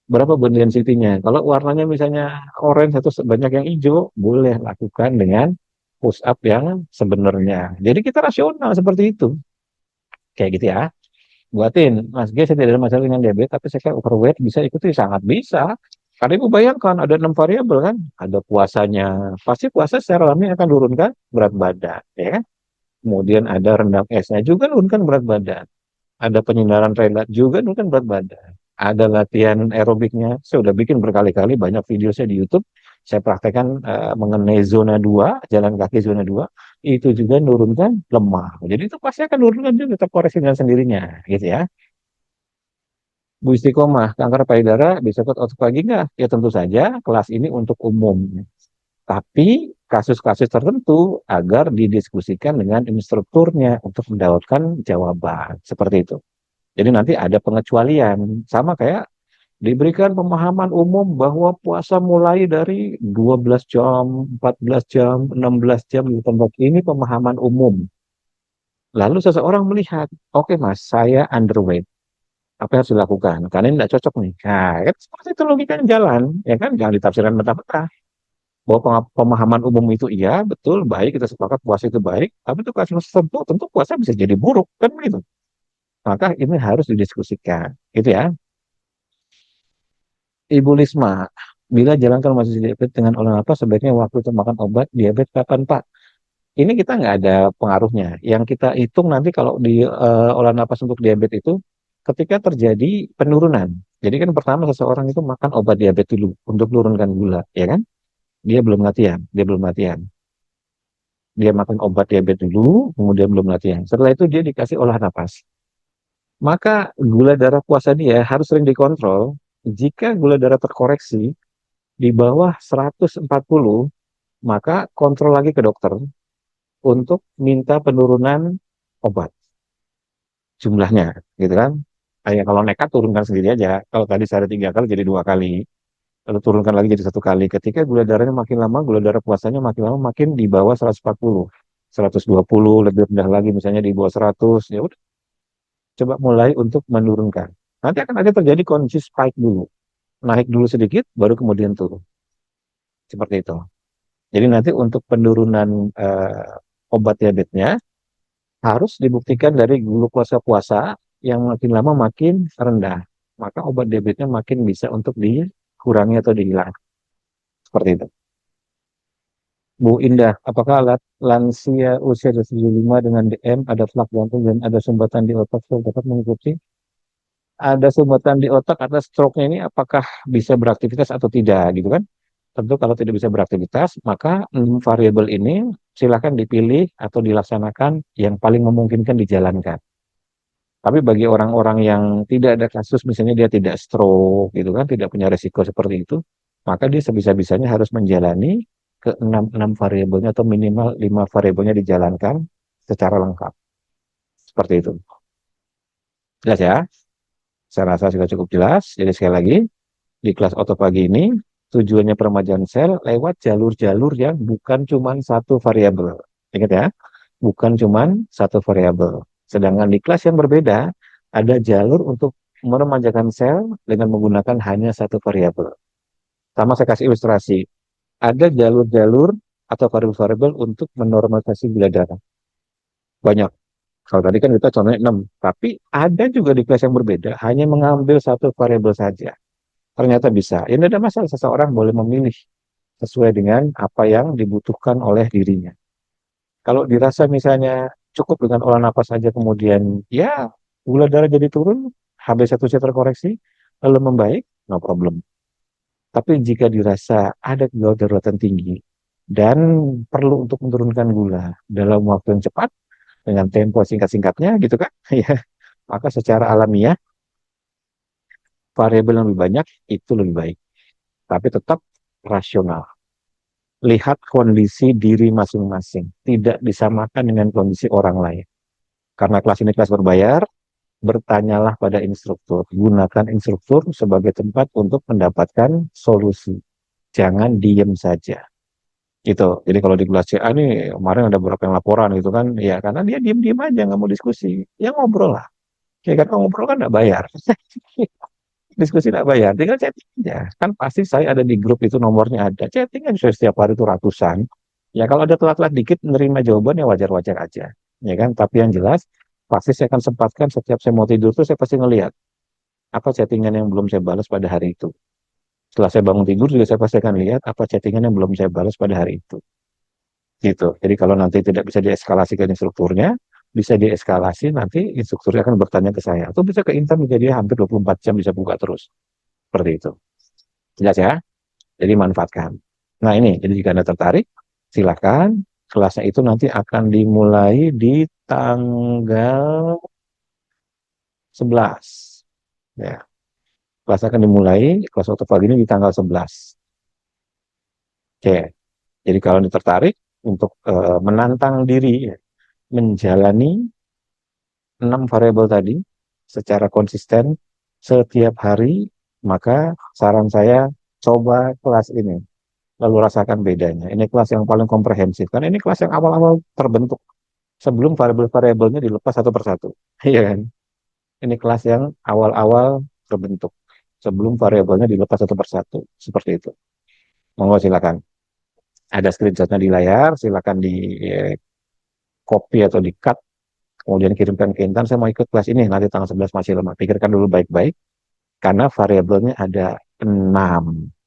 Berapa bone density-nya? Kalau warnanya misalnya orange atau sebanyak yang hijau, boleh lakukan dengan push up yang sebenarnya. Jadi kita rasional seperti itu. Kayak gitu ya. Buatin, Mas G, saya tidak ada masalah dengan diabetes, tapi saya kan overweight, bisa ikuti? Sangat bisa. Karena ibu bayangkan, ada 6 variabel kan. Ada puasanya. Pasti puasa secara alami akan turunkan berat badan. Ya kan? Kemudian ada rendang esnya juga menurunkan berat badan. Ada penyinaran relat juga menurunkan berat badan. Ada latihan aerobiknya. Saya udah bikin berkali-kali banyak video saya di YouTube. Saya praktekkan mengenai zona 2, jalan kaki zona 2. Itu juga menurunkan lemak. Jadi itu pasti akan menurunkan juga terkoreksi dengan sendirinya. Gitu ya. Bu Istiqomah, kanker payudara bisa ikut otopagi nggak? Ya tentu saja kelas ini untuk umum. Tapi kasus-kasus tertentu agar didiskusikan dengan instrukturnya untuk mendapatkan jawaban. Seperti itu. Jadi nanti ada pengecualian. Sama kayak diberikan pemahaman umum bahwa puasa mulai dari 12 jam, 14 jam, 16 jam di tempat ini pemahaman umum. Lalu seseorang melihat, oke Mas, saya underweight. Apa yang harus dilakukan? Karena ini tidak cocok nih. Nah, kan seperti itu logikanya jalan. Ya kan? Jangan ditafsirkan mentah-mentah. Bahwa pemahaman umum itu iya, betul, baik, kita sepakat puasa itu baik. Tapi itu kasus tertentu, tentu puasa bisa jadi buruk. Kan begitu. Maka ini harus didiskusikan. Gitu ya. Ibu Lisma, Bila jalankan masih diabetes dengan olah napas, sebaiknya waktu untuk makan obat diabetes kapan, Pak? Ini kita nggak ada pengaruhnya. Yang kita hitung nanti kalau di olah napas untuk diabetes itu ketika terjadi penurunan. Jadi kan pertama seseorang itu makan obat diabetes dulu untuk turunkan gula, ya kan? Dia belum latihan. Dia makan obat diabetes dulu, kemudian belum latihan. Setelah itu dia dikasih olah napas. Maka gula darah puasa dia harus sering dikontrol. Jika gula darah terkoreksi di bawah 140, maka kontrol lagi ke dokter untuk minta penurunan obat jumlahnya, gitu kan? Kayak kalau nekat turunkan sendiri aja. Kalau tadi sehari 3 kali jadi 2 kali, lalu turunkan lagi jadi 1 kali. Ketika gula darahnya makin lama, gula darah puasanya makin lama makin di bawah 140, 120, lebih rendah lagi misalnya di bawah 100, ya udah coba mulai untuk menurunkan. Nanti akan ada terjadi kondisi spike dulu, naik dulu sedikit, baru kemudian turun. Seperti itu. Jadi nanti untuk penurunan obat diabetesnya harus dibuktikan dari glukosa puasa yang makin lama makin rendah. Maka obat diabetesnya makin bisa untuk dikurangi atau dihilangkan. Seperti itu. Bu Indah, apakah lansia usia 25 dengan DM ada flak jantung dan ada sumbatan di otak dapat mengikuti? Ada sumbatan di otak atas stroke-nya ini apakah bisa beraktivitas atau tidak gitu kan? Tentu kalau tidak bisa beraktivitas, maka variabel ini silakan dipilih atau dilaksanakan yang paling memungkinkan dijalankan. Tapi bagi orang-orang yang tidak ada kasus, misalnya dia tidak stroke, gitu kan, tidak punya resiko seperti itu, maka dia sebisa-bisanya harus menjalani ke enam variabelnya atau minimal 5 variabelnya dijalankan secara lengkap. Seperti itu. Jelas ya? Saya rasa sudah cukup jelas. Jadi sekali lagi, di kelas otopagi ini, tujuannya peremajaan sel lewat jalur-jalur yang bukan cuma satu variabel. Ingat ya, bukan cuma satu variabel. Sedangkan di kelas yang berbeda, ada jalur untuk meremajakan sel dengan menggunakan hanya satu variabel. Sama saya kasih ilustrasi. Ada jalur-jalur atau variabel-variabel untuk menormalisasi gula darah. Banyak. Kalau tadi kan kita contohnya 6. Tapi ada juga di kelas yang berbeda, hanya mengambil satu variabel saja. Ternyata bisa. Ya tidak ada masalah, seseorang boleh memilih sesuai dengan apa yang dibutuhkan oleh dirinya. Kalau dirasa misalnya cukup dengan olah napas saja kemudian ya gula darah jadi turun, HB1C terkoreksi, lalu membaik, no problem. Tapi jika dirasa ada gula darah tinggi dan perlu untuk menurunkan gula dalam waktu yang cepat dengan tempo singkat-singkatnya gitu kan, ya, maka secara alamiah variabel yang lebih banyak itu lebih baik. Tapi tetap rasional. Lihat kondisi diri masing-masing, tidak disamakan dengan kondisi orang lain. Karena kelas ini kelas berbayar, bertanyalah pada instruktur. Gunakan instruktur sebagai tempat untuk mendapatkan solusi. Jangan diem saja. Gitu. Jadi kalau di kelas CA nih, kemarin ada beberapa yang laporan gitu kan, ya karena dia diem-diem aja, nggak mau diskusi. Ya ngobrol lah. Ya kan ngobrol kan nggak bayar. Diskusi nggak bayar, tinggal chatting aja. Kan pasti saya ada di grup itu nomornya ada. Chatting kan bisa setiap hari itu ratusan. Ya kalau ada telat-telat dikit menerima jawaban ya wajar-wajar aja. Ya kan, tapi yang jelas pasti saya akan sempatkan setiap saya mau tidur tuh saya pasti ngelihat apa chattingan yang belum saya balas pada hari itu. Setelah saya bangun tidur juga saya pasti akan lihat apa chattingan yang belum saya balas pada hari itu. Gitu. Jadi kalau nanti tidak bisa dieskalasikan instrukturnya, bisa dieskalasi nanti instrukturnya akan bertanya ke saya. Atau bisa ke Intan menjadi hampir 24 jam bisa buka terus. Seperti itu. Jelas ya? Jadi manfaatkan. Nah ini, jadi jika Anda tertarik, silakan. Kelasnya itu nanti akan dimulai di tanggal 11. Ya, kelas akan dimulai, kelas otopagi ini di tanggal 11. Oke, jadi kalau Anda tertarik untuk menantang diri, ya, menjalani 6 variabel tadi secara konsisten setiap hari, maka saran saya coba kelas ini. Lalu rasakan bedanya. Ini kelas yang paling komprehensif. Karena ini kelas yang awal-awal terbentuk. Sebelum variabel-variabelnya dilepas satu persatu. Iya kan? Ini kelas yang awal-awal terbentuk. Sebelum variabelnya dilepas satu persatu. Seperti itu. Monggo silakan. Ada screenshotnya di layar. Silakan di copy atau di cut. Kemudian kirimkan ke Intan. Saya mau ikut kelas ini. Nanti tanggal 11 masih lemah. Pikirkan dulu baik-baik. Karena variabelnya ada 6.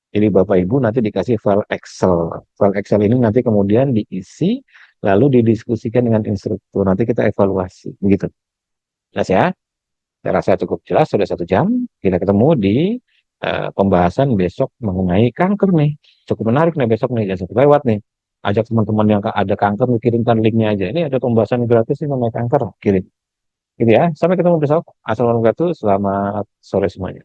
Jadi Bapak Ibu nanti dikasih file Excel. File Excel ini nanti kemudian diisi, lalu didiskusikan dengan instruktur. Nanti kita evaluasi. Begitu. Jelas ya? Saya rasa cukup jelas, sudah 1 jam. Kita ketemu di pembahasan besok mengenai kanker nih. Cukup menarik nih besok nih, jangan sampai lewat nih. Ajak teman-teman yang ada kanker, kirimkan linknya aja. Ini ada pembahasan gratis nih mengenai kanker, kirim. Gitu ya. Sampai ketemu besok. Assalamualaikum warahmatullahi wabarakatuh. Selamat sore semuanya.